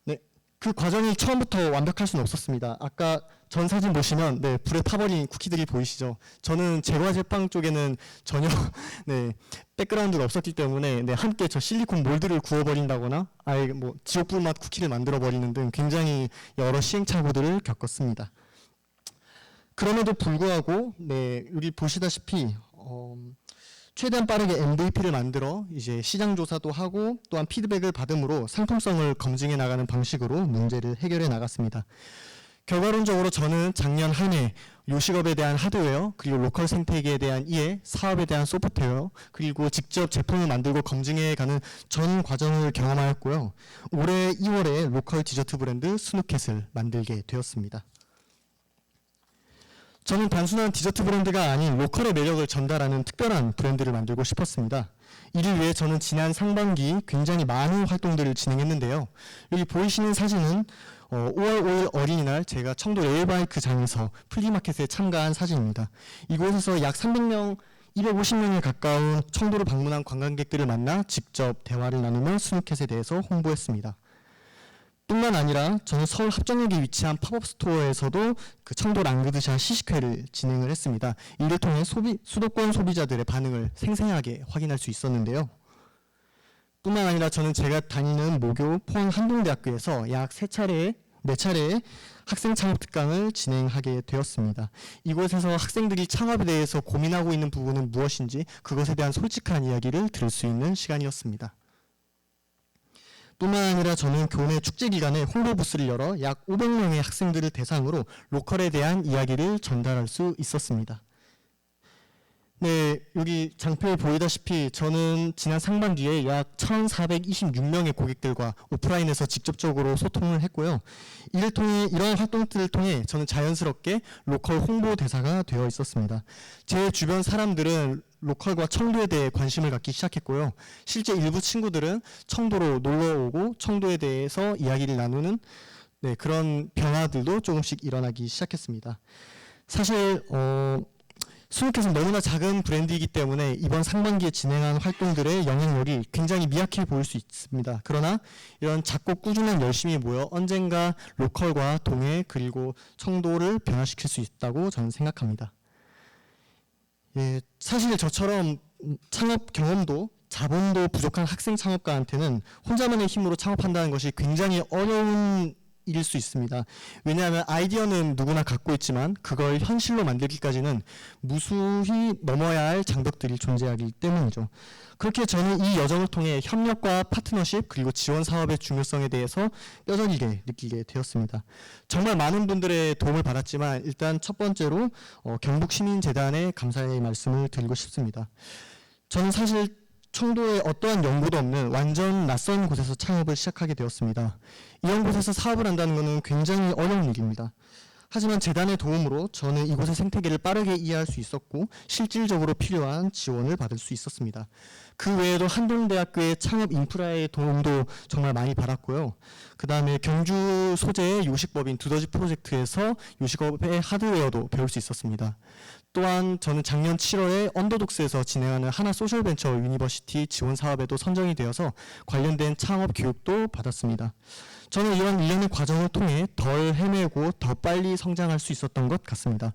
네, 그 과정이 처음부터 완벽할 수는 없었습니다. 아까 전 사진 보시면 불에 타버린 쿠키들이 보이시죠? 저는 제과제빵 쪽에는 전혀 백그라운드가 없었기 때문에 함께 저 실리콘 몰드를 구워버린다거나 아예 지옥불 맛 쿠키를 만들어버리는 등 굉장히 여러 시행착오들을 겪었습니다. 그럼에도 불구하고 여기 보시다시피 최대한 빠르게 MVP를 만들어 이제 시장 조사도 하고 또한 피드백을 받음으로 상품성을 검증해 나가는 방식으로 문제를 해결해 나갔습니다. 결과론적으로 저는 작년 한 해 요식업에 대한 하드웨어, 그리고 로컬 생태계에 대한 이해, 사업에 대한 소프트웨어, 그리고 직접 제품을 만들고 검증해 가는 전 과정을 경험하였고요. 올해 2월에 로컬 디저트 브랜드 스누켓을 만들게 되었습니다. 저는 단순한 디저트 브랜드가 아닌 로컬의 매력을 전달하는 특별한 브랜드를 만들고 싶었습니다. 이를 위해 저는 지난 상반기 굉장히 많은 활동들을 진행했는데요. 여기 보이시는 사진은 5월 5일 어린이날 제가 청도 레일바이크장에서 플리마켓에 참가한 사진입니다. 이곳에서 약 300명, 250명에 가까운 청도를 방문한 관광객들을 만나 직접 대화를 나누며 스누켓에 대해서 홍보했습니다. 뿐만 아니라 저는 서울 합정역에 위치한 팝업 스토어에서도 그 청도 랑그드샤 시식회를 진행을 했습니다. 이를 통해 수도권 소비자들의 반응을 생생하게 확인할 수 있었는데요. 뿐만 아니라 저는 제가 다니는 모교 포항 한동대학교에서 약 4차례의 학생 창업 특강을 진행하게 되었습니다. 이곳에서 학생들이 창업에 대해서 고민하고 있는 부분은 무엇인지 그것에 대한 솔직한 이야기를 들을 수 있는 시간이었습니다. 뿐만 아니라 저는 교내 축제 기간에 홍보 부스를 열어 약 500명의 학생들을 대상으로 로컬에 대한 이야기를 전달할 수 있었습니다. 네, 여기 장표에 보이다시피 저는 지난 상반기에 약 1,426명의 고객들과 오프라인에서 직접적으로 소통을 했고요. 이러한 활동들을 통해 저는 자연스럽게 로컬 홍보 대사가 되어 있었습니다. 제 주변 사람들은 로컬과 청도에 대해 관심을 갖기 시작했고요. 실제 일부 친구들은 청도로 놀러오고 청도에 대해서 이야기를 나누는 그런 변화들도 조금씩 일어나기 시작했습니다. 사실 스누켓은 너무나 작은 브랜드이기 때문에 이번 상반기에 진행한 활동들의 영향력이 굉장히 미약해 보일 수 있습니다. 그러나 이런 작고 꾸준한 열심히 모여 언젠가 로컬과 동해 그리고 청도를 변화시킬 수 있다고 저는 생각합니다. 예, 사실 저처럼 창업 경험도 자본도 부족한 학생 창업가한테는 혼자만의 힘으로 창업한다는 것이 굉장히 어려운 일일 수 있습니다. 왜냐하면 아이디어는 누구나 갖고 있지만 그걸 현실로 만들기까지는 무수히 넘어야 할 장벽들이 존재하기 때문이죠. 그렇게 저는 이 여정을 통해 협력과 파트너십 그리고 지원 사업의 중요성에 대해서 뼈저리게 느끼게 되었습니다. 정말 많은 분들의 도움을 받았지만 일단 첫 번째로 경북시민재단에 감사의 말씀을 드리고 싶습니다. 저는 사실 청도에 어떠한 연고도 없는 완전 낯선 곳에서 창업을 시작하게 되었습니다. 이런 곳에서 사업을 한다는 것은 굉장히 어려운 일입니다. 하지만 재단의 도움으로 저는 이곳의 생태계를 빠르게 이해할 수 있었고 실질적으로 필요한 지원을 받을 수 있었습니다. 그 외에도 한동대학교의 창업 인프라의 도움도 정말 많이 받았고요. 그 다음에 경주 소재의 요식법인 두더지 프로젝트에서 요식업의 하드웨어도 배울 수 있었습니다. 또한 저는 작년 7월에 언더독스에서 진행하는 하나 소셜벤처 유니버시티 지원 사업에도 선정이 되어서 관련된 창업 교육도 받았습니다. 저는 이런 일련의 과정을 통해 덜 헤매고 더 빨리 성장할 수 있었던 것 같습니다.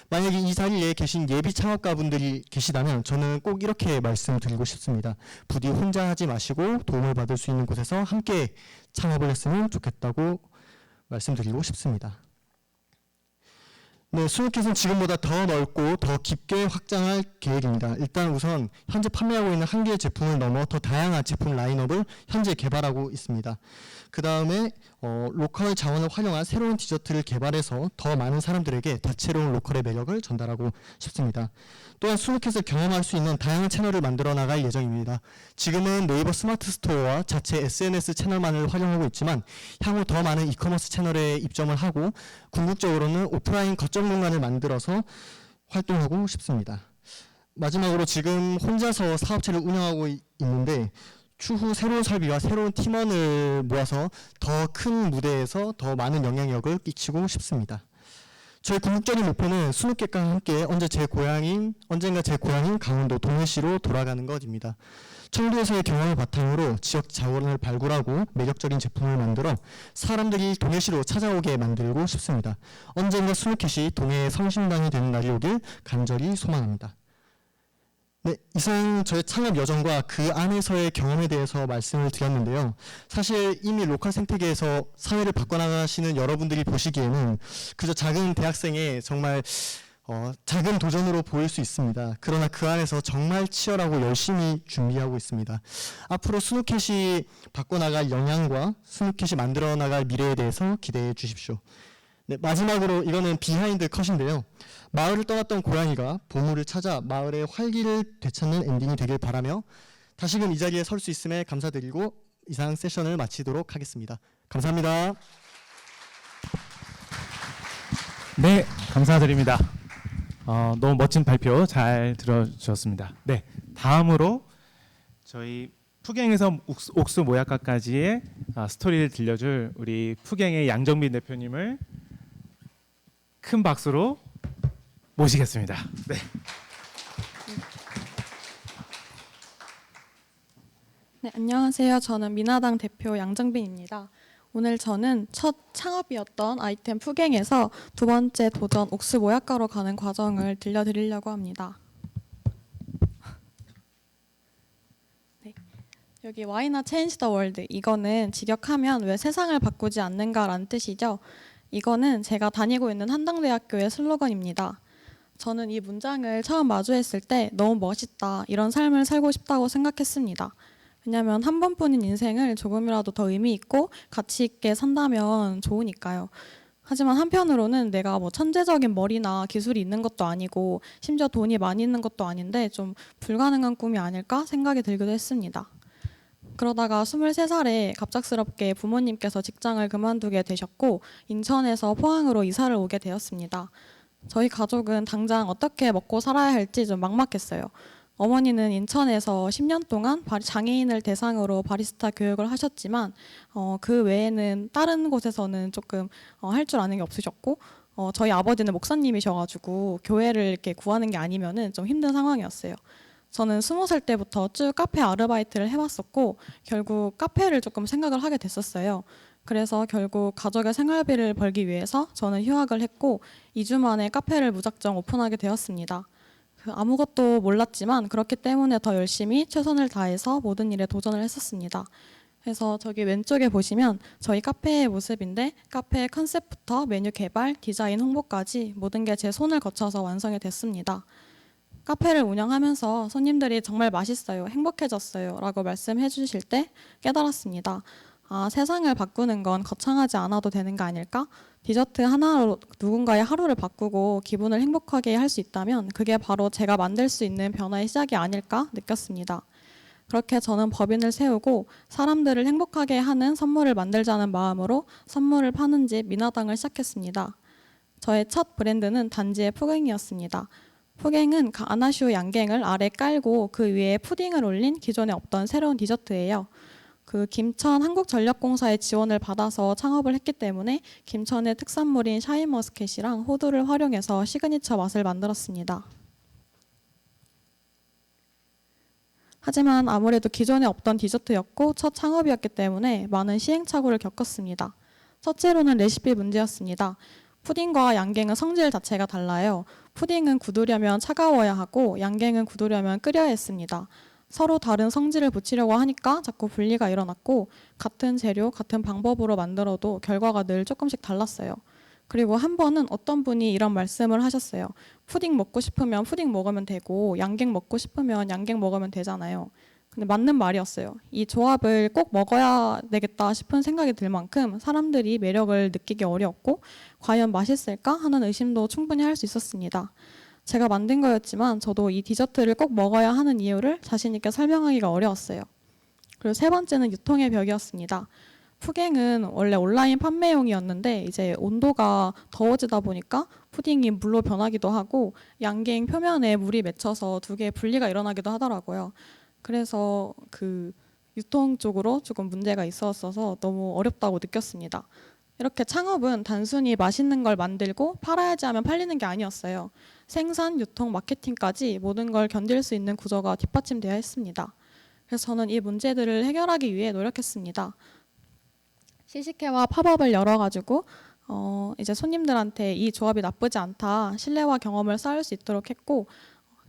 만약에 이 자리에 계신 예비 창업가분들이 계시다면 저는 꼭 이렇게 말씀드리고 싶습니다. 부디 혼자 하지 마시고 도움을 받을 수 있는 곳에서 함께 창업을 했으면 좋겠다고 말씀드리고 싶습니다. 네, 스누켓은 지금보다 더 넓고 더 깊게 확장할 계획입니다. 일단 우선 현재 판매하고 있는 한 개의 제품을 넘어 더 다양한 제품 라인업을 현재 개발하고 있습니다. 그 다음에 로컬 자원을 활용한 새로운 디저트를 개발해서 더 많은 사람들에게 다채로운 로컬의 매력을 전달하고 싶습니다. 또한 스누켓을 경험할 수 있는 다양한 채널을 만들어 나갈 예정입니다. 지금은 네이버 스마트 스토어와 자체 SNS 채널만을 활용하고 있지만 향후 더 많은 이커머스 채널에 입점을 하고 궁극적으로는 오프라인 거점 공간을 만들어서 활동하고 싶습니다. 마지막으로 지금 혼자서 사업체를 운영하고 있는데 추후 새로운 설비와 새로운 팀원을 모아서 더 큰 무대에서 더 많은 영향력을 끼치고 싶습니다. 저의 궁극적인 목표는 스누켓과 함께 언젠가 제 고향인 강원도 동해시로 돌아가는 것입니다. 청도에서의 경험을 바탕으로 지역 자원을 발굴하고 매력적인 제품을 만들어 사람들이 동해시로 찾아오게 만들고 싶습니다. 언젠가 스누켓이 동해의 성심당이 되는 날이 오길 간절히 소망합니다. 네, 이상 저의 창업 여정과 그 안에서의 경험에 대해서 말씀을 드렸는데요. 사실 이미 로컬 생태계에서 사회를 바꿔나가시는 여러분들이 보시기에는 그저 작은 대학생의 정말 작은 도전으로 보일 수 있습니다. 그러나 그 안에서 정말 치열하고 열심히 준비하고 있습니다. 앞으로 스누켓이 바꿔나갈 영향과 스누켓이 만들어 나갈 미래에 대해서 기대해 주십시오. 네, 마지막으로 이거는 비하인드 컷인데요. 마을을 떠났던 고양이가 보물을 찾아 마을의 활기를 되찾는 엔딩이 되길 바라며 다시금 이 자리에 설 수 있음에 감사드리고 이상 세션을 마치도록 하겠습니다. 감사합니다. 네, 감사드립니다. 너무 멋진 발표 잘 들어주셨습니다. 네, 다음으로 저희 푸갱에서 옥수 모약가까지의 스토리를 들려줄 우리 푸갱의 양정빈 대표님을 큰 박수로 모시겠습니다. 네. 네, 안녕하세요. 저는 미나당 대표 양정빈입니다. 오늘 저는 첫 창업이었던 아이템 푸갱에서 두 번째 도전 옥수 모약가로 가는 과정을 들려드리려고 합니다. 네, 여기 Why not change the world? 이거는 직역하면 왜 세상을 바꾸지 않는가라는 뜻이죠. 이거는 제가 다니고 있는 한당대학교의 슬로건입니다. 저는 이 문장을 처음 마주했을 때 너무 멋있다, 이런 삶을 살고 싶다고 생각했습니다. 왜냐하면 한 번뿐인 인생을 조금이라도 더 의미 있고 가치 있게 산다면 좋으니까요. 하지만 한편으로는 내가 뭐 천재적인 머리나 기술이 있는 것도 아니고 심지어 돈이 많이 있는 것도 아닌데 좀 불가능한 꿈이 아닐까 생각이 들기도 했습니다. 그러다가 23살에 갑작스럽게 부모님께서 직장을 그만두게 되셨고 인천에서 포항으로 이사를 오게 되었습니다. 저희 가족은 당장 어떻게 먹고 살아야 할지 좀 막막했어요. 어머니는 인천에서 10년 동안 장애인을 대상으로 바리스타 교육을 하셨지만 그 외에는 다른 곳에서는 조금 할 줄 아는 게 없으셨고 저희 아버지는 목사님이셔가지고 교회를 이렇게 구하는 게 아니면은 좀 힘든 상황이었어요. 저는 20살 때부터 쭉 카페 아르바이트를 해왔었고 결국 카페를 조금 생각을 하게 됐었어요. 그래서 결국 가족의 생활비를 벌기 위해서 저는 휴학을 했고 2주 만에 카페를 무작정 오픈하게 되었습니다. 아무것도 몰랐지만 그렇기 때문에 더 열심히 최선을 다해서 모든 일에 도전을 했었습니다. 그래서 저기 왼쪽에 보시면 저희 카페의 모습인데 카페의 컨셉부터 메뉴 개발, 디자인, 홍보까지 모든 게 제 손을 거쳐서 완성이 됐습니다. 카페를 운영하면서 손님들이 정말 맛있어요, 행복해졌어요 라고 말씀해 주실 때 깨달았습니다. 아, 세상을 바꾸는 건 거창하지 않아도 되는 거 아닐까? 디저트 하나로 누군가의 하루를 바꾸고 기분을 행복하게 할 수 있다면 그게 바로 제가 만들 수 있는 변화의 시작이 아닐까 느꼈습니다. 그렇게 저는 법인을 세우고 사람들을 행복하게 하는 선물을 만들자는 마음으로 선물을 파는 집 미나당을 시작했습니다. 저의 첫 브랜드는 단지의 푸갱이었습니다. 푸갱은 아나슈 양갱을 아래 깔고 그 위에 푸딩을 올린 기존에 없던 새로운 디저트예요. 그 김천 한국전력공사의 지원을 받아서 창업을 했기 때문에 김천의 특산물인 샤인머스켓이랑 호두를 활용해서 시그니처 맛을 만들었습니다. 하지만 아무래도 기존에 없던 디저트였고 첫 창업이었기 때문에 많은 시행착오를 겪었습니다. 첫째로는 레시피 문제였습니다. 푸딩과 양갱은 성질 자체가 달라요. 푸딩은 굳으려면 차가워야 하고 양갱은 굳으려면 끓여야 했습니다. 서로 다른 성질을 붙이려고 하니까 자꾸 분리가 일어났고 같은 재료, 같은 방법으로 만들어도 결과가 늘 조금씩 달랐어요. 그리고 한 번은 어떤 분이 이런 말씀을 하셨어요. 푸딩 먹고 싶으면 푸딩 먹으면 되고 양갱 먹고 싶으면 양갱 먹으면 되잖아요. 근데 맞는 말이었어요. 이 조합을 꼭 먹어야 되겠다 싶은 생각이 들 만큼 사람들이 매력을 느끼기 어려웠고 과연 맛있을까 하는 의심도 충분히 할 수 있었습니다. 제가 만든 거였지만 저도 이 디저트를 꼭 먹어야 하는 이유를 자신 있게 설명하기가 어려웠어요. 그리고 세 번째는 유통의 벽이었습니다. 푸갱은 원래 온라인 판매용이었는데 이제 온도가 더워지다 보니까 푸딩이 물로 변하기도 하고 양갱 표면에 물이 맺혀서 두 개의 분리가 일어나기도 하더라고요. 그래서 그 유통 쪽으로 조금 문제가 있었어서 너무 어렵다고 느꼈습니다. 이렇게 창업은 단순히 맛있는 걸 만들고 팔아야지 하면 팔리는 게 아니었어요. 생산, 유통, 마케팅까지 모든 걸 견딜 수 있는 구조가 뒷받침되어야 했습니다. 그래서 저는 이 문제들을 해결하기 위해 노력했습니다. 시식회와 팝업을 열어가지고 이제 손님들한테 이 조합이 나쁘지 않다, 신뢰와 경험을 쌓을 수 있도록 했고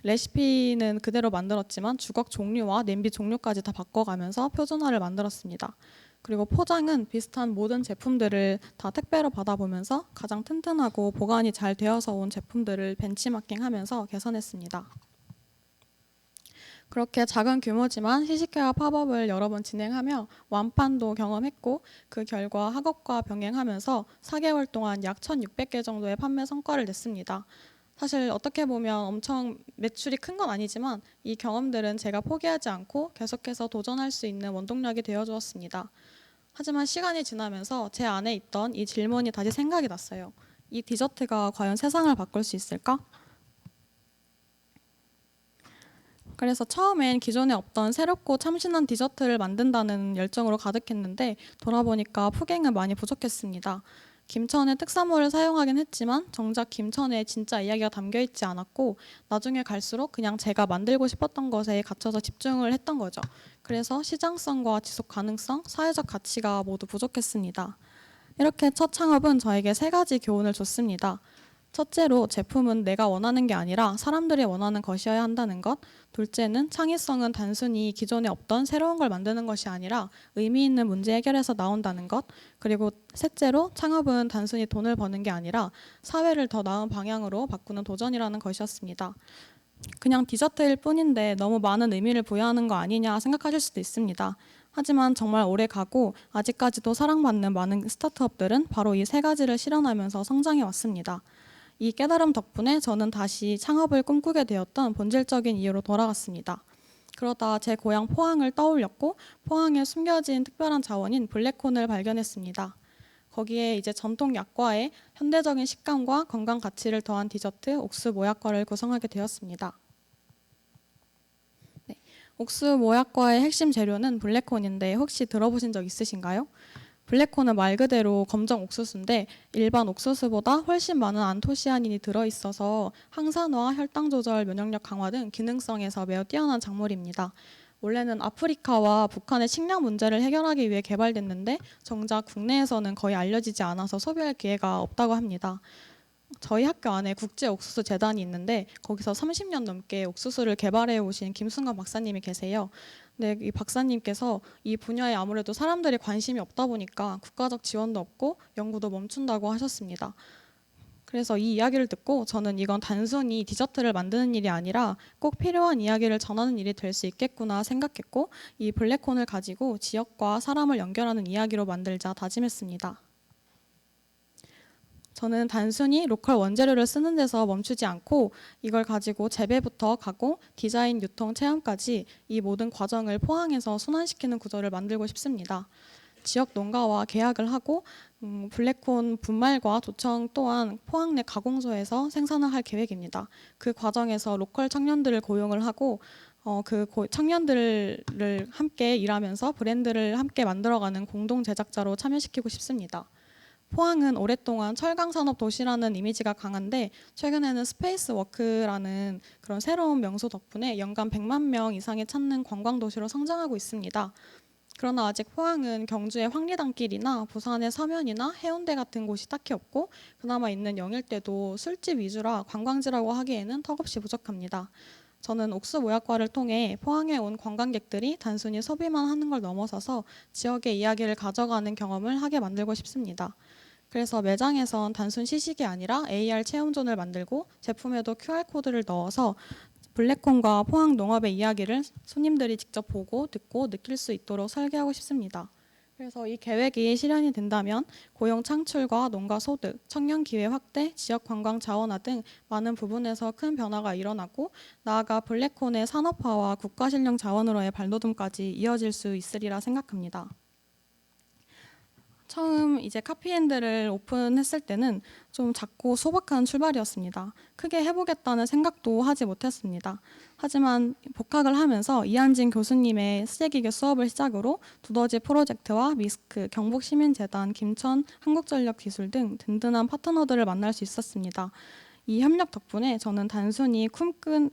레시피는 그대로 만들었지만 주걱 종류와 냄비 종류까지 다 바꿔가면서 표준화를 만들었습니다. 그리고 포장은 비슷한 모든 제품들을 다 택배로 받아보면서 가장 튼튼하고 보관이 잘 되어서 온 제품들을 벤치마킹하면서 개선했습니다. 그렇게 작은 규모지만 시식회와 팝업을 여러 번 진행하며 완판도 경험했고 그 결과 학업과 병행하면서 4개월 동안 약 1,600개 정도의 판매 성과를 냈습니다. 사실 어떻게 보면 엄청 매출이 큰 건 아니지만 이 경험들은 제가 포기하지 않고 계속해서 도전할 수 있는 원동력이 되어주었습니다. 하지만 시간이 지나면서 제 안에 있던 이 질문이 다시 생각이 났어요. 이 디저트가 과연 세상을 바꿀 수 있을까? 그래서 처음엔 기존에 없던 새롭고 참신한 디저트를 만든다는 열정으로 가득했는데 돌아보니까 폭행은 많이 부족했습니다. 김천의 특산물을 사용하긴 했지만 정작 김천에 진짜 이야기가 담겨 있지 않았고 나중에 갈수록 그냥 제가 만들고 싶었던 것에 갇혀서 집중을 했던 거죠. 그래서 시장성과 지속 가능성, 사회적 가치가 모두 부족했습니다. 이렇게 첫 창업은 저에게 3가지 교훈을 줬습니다. 첫째로 제품은 내가 원하는 게 아니라 사람들이 원하는 것이어야 한다는 것. 둘째는 창의성은 단순히 기존에 없던 새로운 걸 만드는 것이 아니라 의미 있는 문제 해결에서 나온다는 것. 그리고 셋째로 창업은 단순히 돈을 버는 게 아니라 사회를 더 나은 방향으로 바꾸는 도전이라는 것이었습니다. 그냥 디저트일 뿐인데 너무 많은 의미를 부여하는 거 아니냐 생각하실 수도 있습니다. 하지만 정말 오래 가고 아직까지도 사랑받는 많은 스타트업들은 바로 이 3가지를 실현하면서 성장해 왔습니다. 이 깨달음 덕분에 저는 다시 창업을 꿈꾸게 되었던 본질적인 이유로 돌아갔습니다. 그러다 제 고향 포항을 떠올렸고 포항에 숨겨진 특별한 자원인 블랙콘을 발견했습니다. 거기에 이제 전통 약과에 현대적인 식감과 건강 가치를 더한 디저트 옥수 모약과를 구성하게 되었습니다. 네, 옥수 모약과의 핵심 재료는 블랙콘인데 혹시 들어보신 적 있으신가요? 블랙콘은 말 그대로 검정 옥수수인데 일반 옥수수보다 훨씬 많은 안토시아닌이 들어있어서 항산화, 혈당 조절, 면역력 강화 등 기능성에서 매우 뛰어난 작물입니다. 원래는 아프리카와 북한의 식량 문제를 해결하기 위해 개발됐는데 정작 국내에서는 거의 알려지지 않아서 소비할 기회가 없다고 합니다. 저희 학교 안에 국제 옥수수 재단이 있는데 거기서 30년 넘게 옥수수를 개발해 오신 김순관 박사님이 계세요. 네, 이 박사님께서 이 분야에 아무래도 사람들이 관심이 없다 보니까 국가적 지원도 없고 연구도 멈춘다고 하셨습니다. 그래서 이 이야기를 듣고 저는 이건 단순히 디저트를 만드는 일이 아니라 꼭 필요한 이야기를 전하는 일이 될 수 있겠구나 생각했고 이 블랙콘을 가지고 지역과 사람을 연결하는 이야기로 만들자 다짐했습니다. 저는 단순히 로컬 원재료를 쓰는 데서 멈추지 않고 이걸 가지고 재배부터 가공, 디자인, 유통, 체험까지 이 모든 과정을 포항에서 순환시키는 구조를 만들고 싶습니다. 지역 농가와 계약을 하고 블랙콘 분말과 도청 또한 포항 내 가공소에서 생산을 할 계획입니다. 그 과정에서 로컬 청년들을 고용을 하고 청년들을 함께 일하면서 브랜드를 함께 만들어가는 공동 제작자로 참여시키고 싶습니다. 포항은 오랫동안 철강산업 도시라는 이미지가 강한데 최근에는 스페이스워크라는 그런 새로운 명소 덕분에 연간 100만 명 이상이 찾는 관광도시로 성장하고 있습니다. 그러나 아직 포항은 경주의 황리단길이나 부산의 서면이나 해운대 같은 곳이 딱히 없고 그나마 있는 영일대도 술집 위주라 관광지라고 하기에는 턱없이 부족합니다. 저는 옥수 모약과를 통해 포항에 온 관광객들이 단순히 소비만 하는 걸 넘어서서 지역의 이야기를 가져가는 경험을 하게 만들고 싶습니다. 그래서 매장에선 단순 시식이 아니라 AR 체험존을 만들고 제품에도 QR코드를 넣어서 블랙콘과 포항 농업의 이야기를 손님들이 직접 보고 듣고 느낄 수 있도록 설계하고 싶습니다. 그래서 이 계획이 실현이 된다면 고용 창출과 농가 소득, 청년 기회 확대, 지역 관광 자원화 등 많은 부분에서 큰 변화가 일어나고 나아가 블랙콘의 산업화와 국가 실용 자원으로의 발돋움까지 이어질 수 있으리라 생각합니다. 처음 이제 카피앤드를 오픈했을 때는 좀 작고 소박한 출발이었습니다. 크게 해보겠다는 생각도 하지 못했습니다. 하지만 복학을 하면서 이한진 교수님의 수제기계 수업을 시작으로 두더지 프로젝트와 미스크, 경북시민재단, 김천, 한국전력기술 등 든든한 파트너들을 만날 수 있었습니다. 이 협력 덕분에 저는 단순히 꿈큰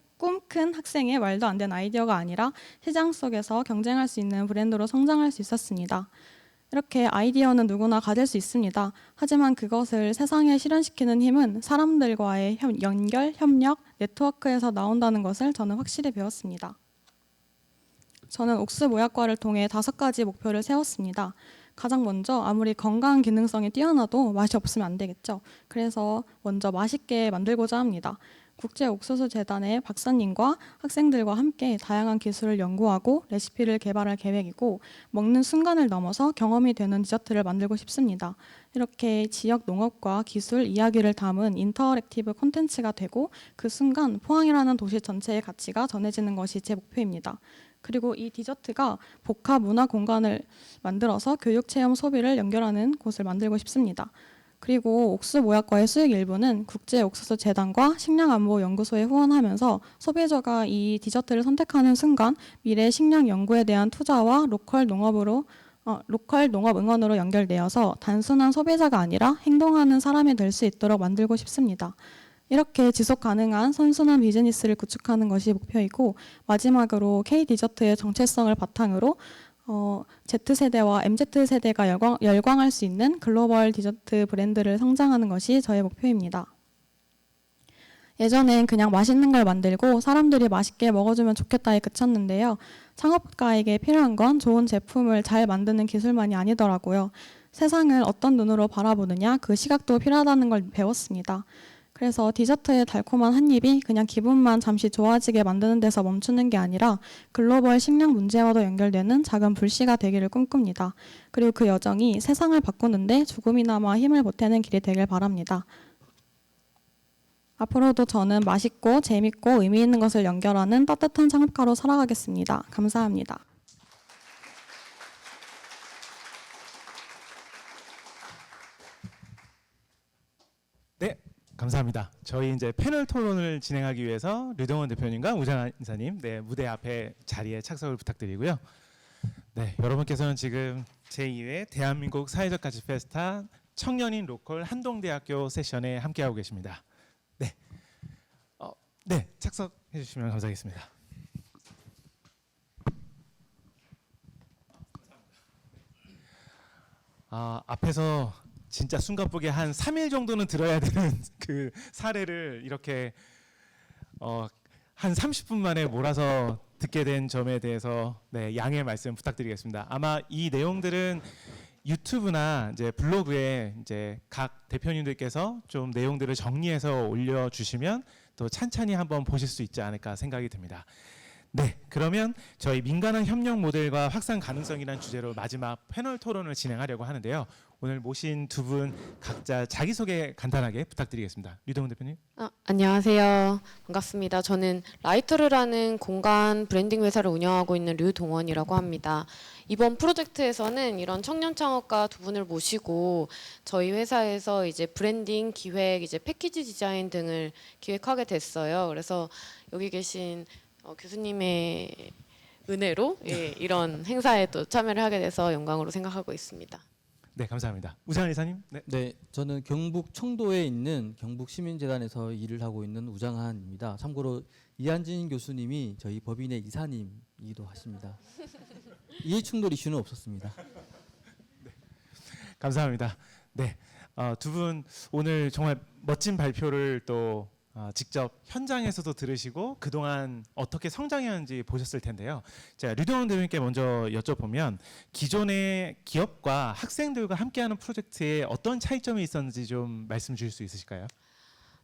학생의 말도 안 되는 아이디어가 아니라 시장 속에서 경쟁할 수 있는 브랜드로 성장할 수 있었습니다. 이렇게 아이디어는 누구나 가질 수 있습니다. 하지만 그것을 세상에 실현시키는 힘은 사람들과의 연결, 협력, 네트워크에서 나온다는 것을 저는 확실히 배웠습니다. 저는 옥수모약과를 통해 5가지 목표를 세웠습니다. 가장 먼저 아무리 건강 기능성이 뛰어나도 맛이 없으면 안 되겠죠. 그래서 먼저 맛있게 만들고자 합니다. 국제옥수수재단의 박사님과 학생들과 함께 다양한 기술을 연구하고 레시피를 개발할 계획이고 먹는 순간을 넘어서 경험이 되는 디저트를 만들고 싶습니다. 이렇게 지역 농업과 기술 이야기를 담은 인터랙티브 콘텐츠가 되고 그 순간 포항이라는 도시 전체의 가치가 전해지는 것이 제 목표입니다. 그리고 이 디저트가 복합 문화 공간을 만들어서 교육 체험 소비를 연결하는 곳을 만들고 싶습니다. 그리고 옥수모약과의 수익 일부는 국제옥수수재단과 식량안보연구소에 후원하면서 소비자가 이 디저트를 선택하는 순간 미래 식량 연구에 대한 투자와 로컬 농업 응원으로 연결되어서 단순한 소비자가 아니라 행동하는 사람이 될 수 있도록 만들고 싶습니다. 이렇게 지속 가능한 선순환 비즈니스를 구축하는 것이 목표이고 마지막으로 K-디저트의 정체성을 바탕으로 Z세대와 MZ세대가 열광할 수 있는 글로벌 디저트 브랜드를 성장하는 것이 저의 목표입니다. 예전엔 그냥 맛있는 걸 만들고 사람들이 맛있게 먹어주면 좋겠다에 그쳤는데요. 창업가에게 필요한 건 좋은 제품을 잘 만드는 기술만이 아니더라고요. 세상을 어떤 눈으로 바라보느냐 그 시각도 필요하다는 걸 배웠습니다. 그래서 디저트의 달콤한 한 입이 그냥 기분만 잠시 좋아지게 만드는 데서 멈추는 게 아니라 글로벌 식량 문제와도 연결되는 작은 불씨가 되기를 꿈꿉니다. 그리고 그 여정이 세상을 바꾸는데 조금이나마 힘을 보태는 길이 되길 바랍니다. 앞으로도 저는 맛있고 재밌고 의미 있는 것을 연결하는 따뜻한 창업가로 살아가겠습니다. 감사합니다. 네, 감사합니다. 저희 이제 패널 토론을 진행하기 위해서 류동원 대표님과 우장 이사님 무대 앞에 자리에 착석을 부탁드리고요. 네, 여러분께서는 지금 제2회 대한민국 사회적 가치 페스타 청년인 로컬 한동대학교 세션에 함께하고 계십니다. 네, 착석해 주시면 감사하겠습니다. 앞에서 진짜 숨가쁘게 한 3일 정도는 들어야 되는 그 사례를 이렇게 한 30분 만에 몰아서 듣게 된 점에 대해서 양해 말씀 부탁드리겠습니다. 아마 이 내용들은 유튜브나 이제 블로그에 이제 각 대표님들께서 좀 내용들을 정리해서 올려주시면 또 찬찬히 한번 보실 수 있지 않을까 생각이 듭니다. 네, 그러면 저희 민간한 협력 모델과 확산 가능성이라는 주제로 마지막 패널 토론을 진행하려고 하는데요. 오늘 모신 두 분 각자 자기소개 간단하게 부탁드리겠습니다. 류동훈 대표님. 안녕하세요. 반갑습니다. 저는 라이터르라는 공간 브랜딩 회사를 운영하고 있는 류동원이라고 합니다. 이번 프로젝트에서는 이런 청년 창업가 두 분을 모시고 저희 회사에서 이제 브랜딩 기획, 이제 패키지 디자인 등을 기획하게 됐어요. 그래서 여기 계신 교수님의 은혜로 이런 행사에 또 참여를 하게 돼서 영광으로 생각하고 있습니다. 네, 감사합니다. 우장한 이사님. 네, 저는 경북 청도에 있는 경북시민재단에서 일을 하고 있는 우장한입니다. 참고로 이한진 교수님이 저희 법인의 이사님이기도 하십니다. 이해충돌 이슈는 없었습니다. 네, 감사합니다. 네, 두 분 오늘 정말 멋진 발표를 또 직접 현장에서도 들으시고 그동안 어떻게 성장했는지 보셨을 텐데요. 제가 류동원 대표님께 먼저 여쭤보면 기존의 기업과 학생들과 함께하는 프로젝트에 어떤 차이점이 있었는지 좀 말씀 주실 수 있으실까요?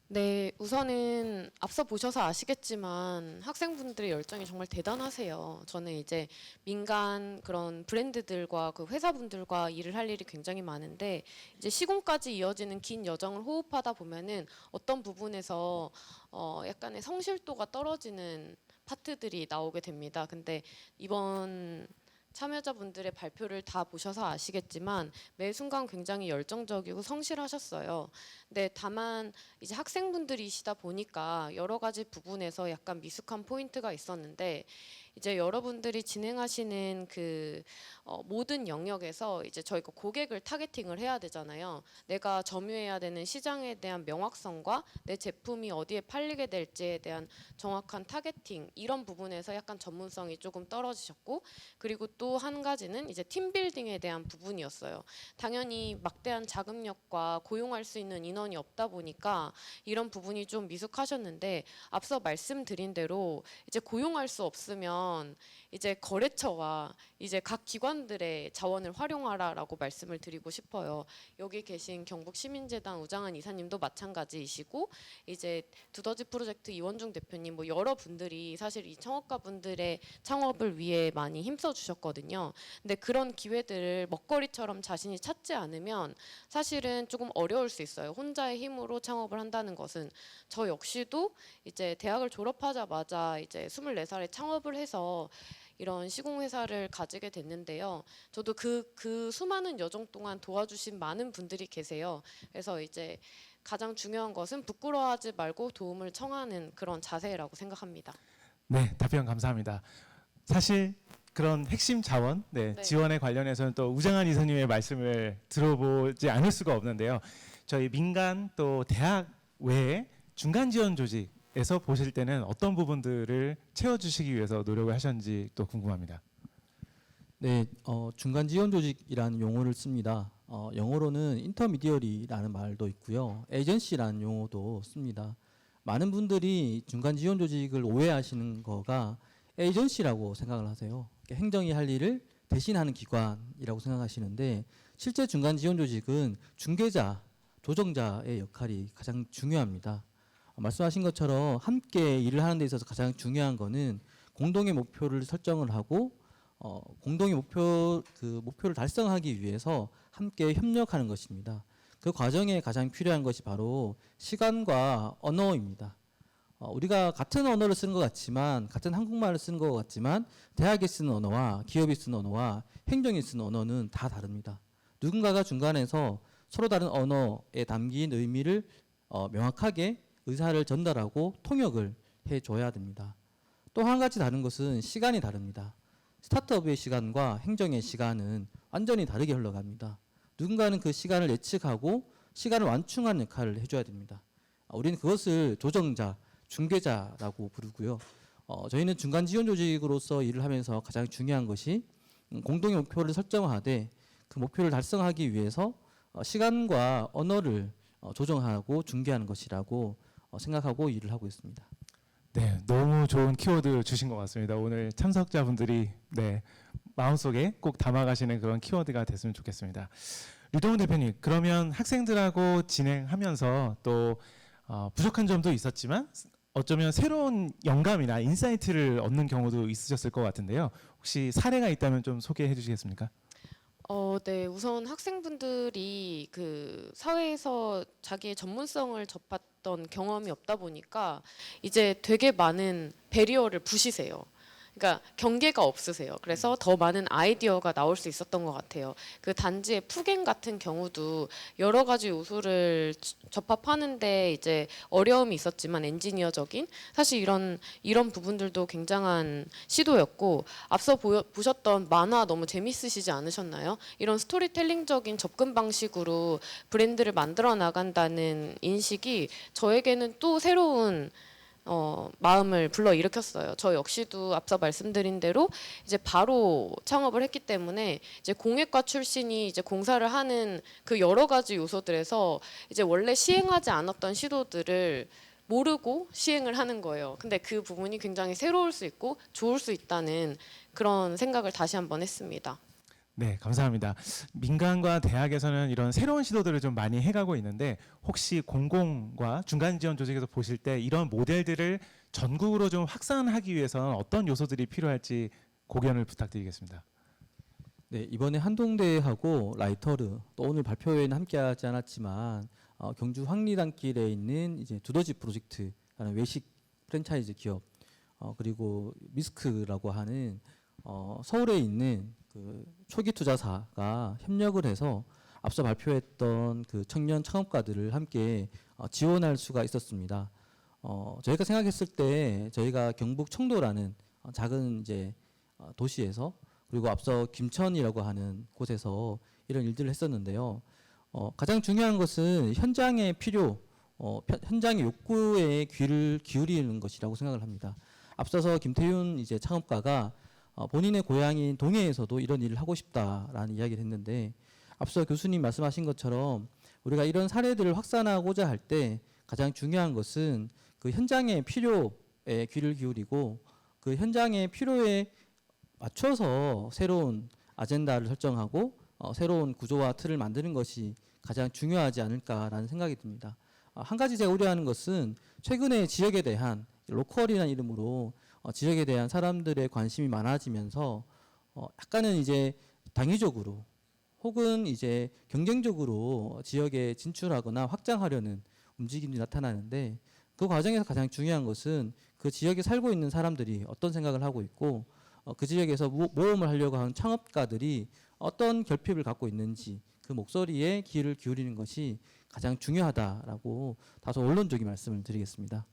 네, 우선은 앞서 보셔서 아시겠지만 학생분들의 열정이 정말 대단하세요. 저는 이제 민간 그런 브랜드들과 그 회사분들과 일을 할 일이 굉장히 많은데 이제 시공까지 이어지는 긴 여정을 호흡하다 보면은 어떤 부분에서 약간의 성실도가 떨어지는 파트들이 나오게 됩니다. 근데 이번 참여자분들의 발표를 다 보셔서 아시겠지만 매 순간 굉장히 열정적이고 성실하셨어요. 근데 다만 이제 학생분들이시다 보니까 여러 가지 부분에서 약간 미숙한 포인트가 있었는데 이제 여러분들이 진행하시는 그 모든 영역에서 이제 저희가 고객을 타겟팅을 해야 되잖아요. 내가 점유해야 되는 시장에 대한 명확성과 내 제품이 어디에 팔리게 될지에 대한 정확한 타겟팅 이런 부분에서 약간 전문성이 조금 떨어지셨고, 그리고 또 한 가지는 이제 팀빌딩에 대한 부분이었어요. 당연히 막대한 자금력과 고용할 수 있는 인원이 없다 보니까 이런 부분이 좀 미숙하셨는데, 앞서 말씀드린 대로 이제 고용할 수 없으면 이제 거래처와 이제 각 기관들의 자원을 활용하라라고 말씀을 드리고 싶어요. 여기 계신 경북시민재단 우장한 이사님도 마찬가지이시고, 이제 두더지 프로젝트 이원중 대표님 뭐 여러 분들이 사실 이 창업가 분들의 창업을 위해 많이 힘써 주셨거든요. 근데 그런 기회들을 먹거리처럼 자신이 찾지 않으면 사실은 조금 어려울 수 있어요. 혼자의 힘으로 창업을 한다는 것은. 저 역시도 이제 대학을 졸업하자마자 이제 24살에 창업을 해서 이런 시공회사를 가지게 됐는데요. 저도 그 수많은 여정 동안 도와주신 많은 분들이 계세요. 그래서 이제 가장 중요한 것은 부끄러워하지 말고 도움을 청하는 그런 자세라고 생각합니다. 네, 답변 감사합니다. 사실 그런 핵심 자원, 네. 지원에 관련해서는 또 우장한 이사님의 말씀을 들어보지 않을 수가 없는데요. 저희 민간 또 대학 외에 중간 지원 조직에서 보실 때는 어떤 부분들을 채워주시기 위해서 노력을 하셨는지 또 궁금합니다. 네, 중간 지원 조직이라는 용어를 씁니다. 영어로는 인터미디어리라는 말도 있고요. 에이전시라는 용어도 씁니다. 많은 분들이 중간 지원 조직을 오해하시는 거가 에이전시라고 생각을 하세요. 행정이 할 일을 대신하는 기관이라고 생각하시는데, 실제 중간 지원 조직은 중개자, 조정자의 역할이 가장 중요합니다. 말씀하신 것처럼 함께 일을 하는 데 있어서 가장 중요한 거는 공동의 목표를 설정을 하고 공동의 목표를 달성하기 위해서 함께 협력하는 것입니다. 그 과정에 가장 필요한 것이 바로 시간과 언어입니다. 우리가 같은 언어를 쓰는 것 같지만, 같은 한국말을 쓰는 것 같지만, 대학이 쓰는 언어와 기업이 쓰는 언어와 행정이 쓰는 언어는 다 다릅니다. 누군가가 중간에서 서로 다른 언어에 담긴 의미를 명확하게 의사를 전달하고 통역을 해줘야 됩니다. 또 한 가지 다른 것은 시간이 다릅니다. 스타트업의 시간과 행정의 시간은 완전히 다르게 흘러갑니다. 누군가는 그 시간을 예측하고 시간을 완충하는 역할을 해줘야 됩니다. 우리는 그것을 조정자, 중개자라고 부르고요. 저희는 중간 지원 조직으로서 일을 하면서 가장 중요한 것이 공동의 목표를 설정하되 그 목표를 달성하기 위해서 시간과 언어를 조정하고 중개하는 것이라고 생각하고 일을 하고 있습니다. 네, 너무 좋은 키워드 주신 것 같습니다. 오늘 참석자분들이 마음속에 꼭 담아가시는 그런 키워드가 됐으면 좋겠습니다. 류동훈 대표님, 그러면 학생들하고 진행하면서 또 부족한 점도 있었지만 어쩌면 새로운 영감이나 인사이트를 얻는 경우도 있으셨을 것 같은데요. 혹시 사례가 있다면 좀 소개해 주시겠습니까? 네. 우선 학생분들이 그 사회에서 자기의 전문성을 접했던 경험이 없다 보니까 이제 되게 많은 배리어를 부시세요. 그러니까 경계가 없으세요. 그래서 더 많은 아이디어가 나올 수 있었던 것 같아요. 그 단지의 풀갱 같은 경우도 여러 가지 요소를 접합하는데 이제 어려움이 있었지만 엔지니어적인 사실 이런 부분들도 굉장한 시도였고, 앞서 보셨던 만화 너무 재밌으시지 않으셨나요? 이런 스토리텔링적인 접근 방식으로 브랜드를 만들어 나간다는 인식이 저에게는 또 새로운 마음을 불러일으켰어요. 저 역시도 앞서 말씀드린 대로 이제 바로 창업을 했기 때문에 이제 공예과 출신이 이제 공사를 하는 그 여러 가지 요소들에서 이제 원래 시행하지 않았던 시도들을 모르고 시행을 하는 거예요. 근데 그 부분이 굉장히 새로울 수 있고 좋을 수 있다는 그런 생각을 다시 한번 했습니다. 네, 감사합니다. 민간과 대학에서는 이런 새로운 시도들을 좀 많이 해가고 있는데, 혹시 공공과 중간 지원 조직에서 보실 때 이런 모델들을 전국으로 좀 확산하기 위해서는 어떤 요소들이 필요할지 고견을 부탁드리겠습니다. 네, 이번에 한동대하고 라이터르, 또 오늘 발표회에는 함께하지 않았지만 경주 황리단길에 있는 이제 두더지 프로젝트라는 외식 프랜차이즈 기업, 그리고 미스크라고 하는 서울에 있는 그 초기 투자사가 협력을 해서 앞서 발표했던 그 청년 창업가들을 함께 지원할 수가 있었습니다. 저희가 생각했을 때 저희가 경북 청도라는 작은 이제 도시에서 그리고 앞서 김천이라고 하는 곳에서 이런 일들을 했었는데요. 가장 중요한 것은 현장의 필요, 현장의 욕구에 귀를 기울이는 것이라고 생각을 합니다. 앞서서 김태윤 이제 창업가가 본인의 고향인 동해에서도 이런 일을 하고 싶다라는 이야기를 했는데, 앞서 교수님 말씀하신 것처럼 우리가 이런 사례들을 확산하고자 할 때 가장 중요한 것은 그 현장의 필요에 귀를 기울이고 그 현장의 필요에 맞춰서 새로운 아젠다를 설정하고 새로운 구조와 틀을 만드는 것이 가장 중요하지 않을까라는 생각이 듭니다. 한 가지 제가 우려하는 것은 최근에 지역에 대한 로컬이라는 이름으로 지역에 대한 사람들의 관심이 많아지면서 약간은 이제 당위적으로 혹은 이제 경쟁적으로 지역에 진출하거나 확장하려는 움직임이 나타나는데, 그 과정에서 가장 중요한 것은 그 지역에 살고 있는 사람들이 어떤 생각을 하고 있고 그 지역에서 모험을 하려고 하는 창업가들이 어떤 결핍을 갖고 있는지 그 목소리에 귀를 기울이는 것이 가장 중요하다라고 다소 원론적인 말씀을 드리겠습니다.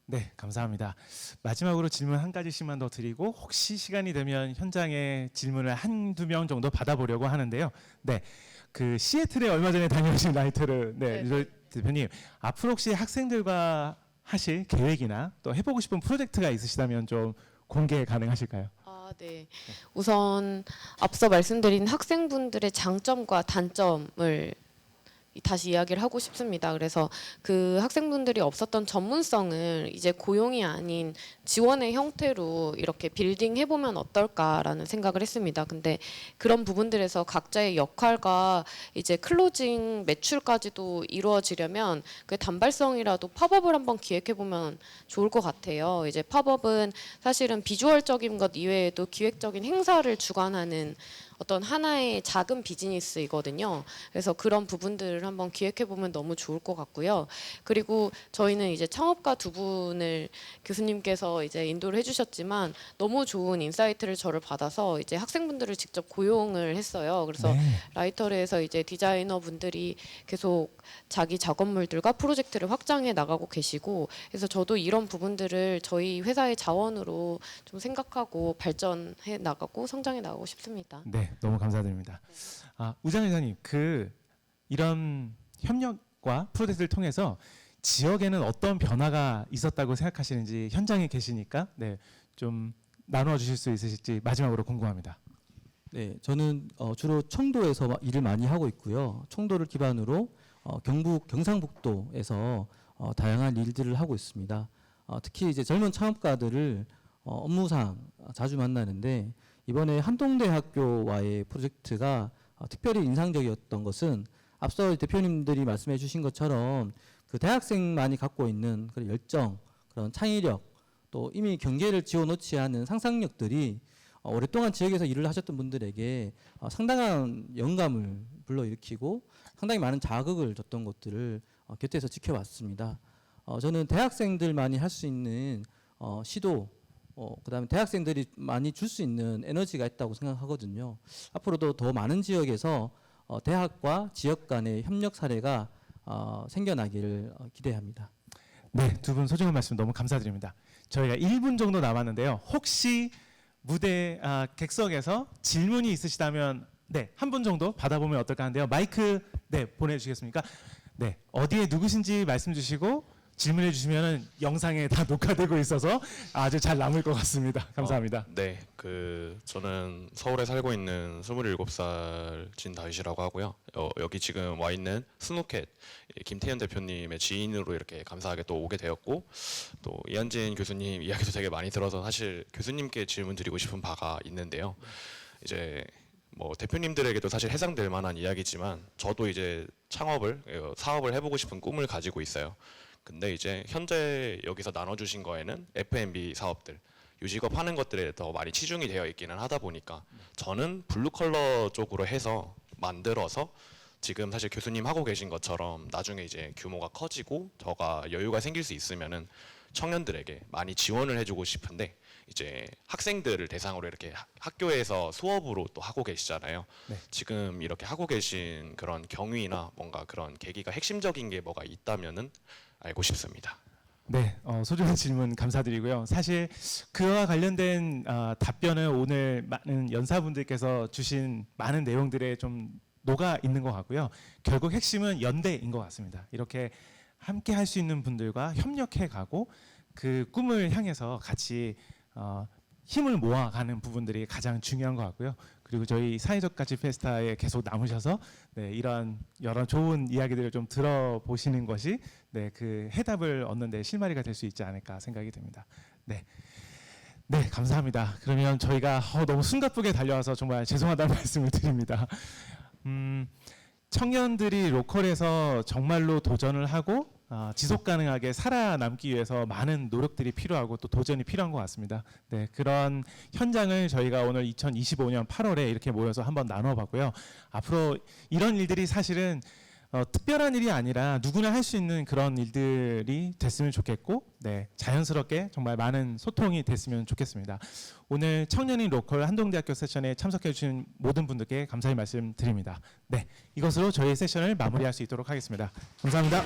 네, 감사합니다. 마지막으로 질문 한 가지씩만 더 드리고 혹시 시간이 되면 현장에 질문을 한두 명 정도 받아보려고 하는데요. 네, 그 시애틀에 얼마 전에 다녀오신 라이터르 네, 대표님, 앞으로 혹시 학생들과 하실 계획이나 또 해보고 싶은 프로젝트가 있으시다면 좀 공개 가능하실까요? 네. 우선 앞서 말씀드린 학생분들의 장점과 단점을 다시 이야기를 하고 싶습니다. 그래서 그 학생분들이 없었던 전문성을 이제 고용이 아닌 지원의 형태로 이렇게 빌딩 해보면 어떨까라는 생각을 했습니다. 근데 그런 부분들에서 각자의 역할과 이제 클로징 매출까지도 이루어지려면 그 단발성이라도 팝업을 한번 기획해보면 좋을 것 같아요. 이제 팝업은 사실은 비주얼적인 것 이외에도 기획적인 행사를 주관하는 어떤 하나의 작은 비즈니스이거든요. 그래서 그런 부분들을 한번 기획해 보면 너무 좋을 것 같고요. 그리고 저희는 이제 창업가 두 분을 교수님께서 이제 인도를 해주셨지만 너무 좋은 인사이트를 저를 받아서 이제 학생분들을 직접 고용을 했어요. 그래서 라이터르에서 이제 디자이너 분들이 계속 자기 작업물들과 프로젝트를 확장해 나가고 계시고, 그래서 저도 이런 부분들을 저희 회사의 자원으로 좀 생각하고 발전해 나가고 성장해 나가고 싶습니다. 네, 너무 감사드립니다. 우장 회장님, 이런 협력과 프로젝트를 통해서 지역에는 어떤 변화가 있었다고 생각하시는지 현장에 계시니까 네, 좀 나누어 주실 수 있으실지 마지막으로 궁금합니다. 네, 저는 주로 청도에서 일을 많이 하고 있고요. 청도를 기반으로 경북 경상북도에서 다양한 일들을 하고 있습니다. 특히 이제 젊은 창업가들을 업무상 자주 만나는데, 이번에 한동대학교와의 프로젝트가 특별히 인상적이었던 것은 앞서 대표님들이 말씀해 주신 것처럼 그 대학생만이 갖고 있는 그런 열정, 그런 창의력, 또 이미 경계를 지워놓지 않은 상상력들이 오랫동안 지역에서 일을 하셨던 분들에게 상당한 영감을 불러일으키고 상당히 많은 자극을 줬던 것들을 곁에서 지켜왔습니다. 저는 대학생들만이 할 수 있는 시도, 그다음에 대학생들이 많이 줄 수 있는 에너지가 있다고 생각하거든요. 앞으로도 더 많은 지역에서 대학과 지역 간의 협력 사례가 생겨나기를 기대합니다. 네, 두 분 소중한 말씀 너무 감사드립니다. 저희가 1분 정도 남았는데요. 혹시 무대 객석에서 질문이 있으시다면 네, 한 분 정도 받아보면 어떨까 하는데요. 마이크 네, 보내주시겠습니까? 네, 어디에 누구신지 말씀 주시고 질문해 주시면 영상에 다 녹화되고 있어서 아주 잘 남을 것 같습니다. 감사합니다. 네, 저는 서울에 살고 있는 27살 진다윗이라고 하고요. 여기 지금 와 있는 스누켓 김태현 대표님의 지인으로 이렇게 감사하게 또 오게 되었고, 또 이한진 교수님 이야기도 되게 많이 들어서 사실 교수님께 질문 드리고 싶은 바가 있는데요. 이제 뭐 대표님들에게도 사실 해당될 만한 이야기지만 저도 이제 사업을 해보고 싶은 꿈을 가지고 있어요. 근데 이제 현재 여기서 나눠주신 거에는 F&B 사업들, 유직업 하는 것들에 더 많이 치중이 되어 있기는 하다 보니까 저는 블루 컬러 쪽으로 해서 만들어서 지금 사실 교수님 하고 계신 것처럼 나중에 이제 규모가 커지고 저가 여유가 생길 수 있으면은 청년들에게 많이 지원을 해주고 싶은데, 이제 학생들을 대상으로 이렇게 학교에서 수업으로 또 하고 계시잖아요. 네. 지금 이렇게 하고 계신 그런 경위나 뭔가 그런 계기가 핵심적인 게 뭐가 있다면은 알고 싶습니다. 네, 소중한 질문 감사드리고요. 사실 그와 관련된 답변을 오늘 많은 연사분들께서 주신 많은 내용들에 좀 녹아 있는 것 같고요. 결국 핵심은 연대인 것 같습니다. 이렇게 함께 할 수 있는 분들과 협력해 가고 그 꿈을 향해서 같이 힘을 모아가는 부분들이 가장 중요한 것 같고요. 그리고 저희 사회적 가치 페스타에 계속 남으셔서 네, 이런 여러 좋은 이야기들을 좀 들어보시는 것이 네, 그 해답을 얻는 데 실마리가 될 수 있지 않을까 생각이 듭니다. 네. 네, 감사합니다. 그러면 저희가 너무 숨가쁘게 달려와서 정말 죄송하다는 말씀을 드립니다. 청년들이 로컬에서 정말로 도전을 하고 지속 가능하게 살아남기 위해서 많은 노력들이 필요하고 또 도전이 필요한 것 같습니다. 네, 그런 현장을 저희가 오늘 2025년 8월에 이렇게 모여서 한번 나눠봤고요. 앞으로 이런 일들이 사실은 특별한 일이 아니라 누구나 할 수 있는 그런 일들이 됐으면 좋겠고, 네, 자연스럽게 정말 많은 소통이 됐으면 좋겠습니다. 오늘 청년인 로컬 한동대학교 세션에 참석해 주신 모든 분들께 감사의 말씀 드립니다. 네, 이것으로 저희 세션을 마무리할 수 있도록 하겠습니다. 감사합니다.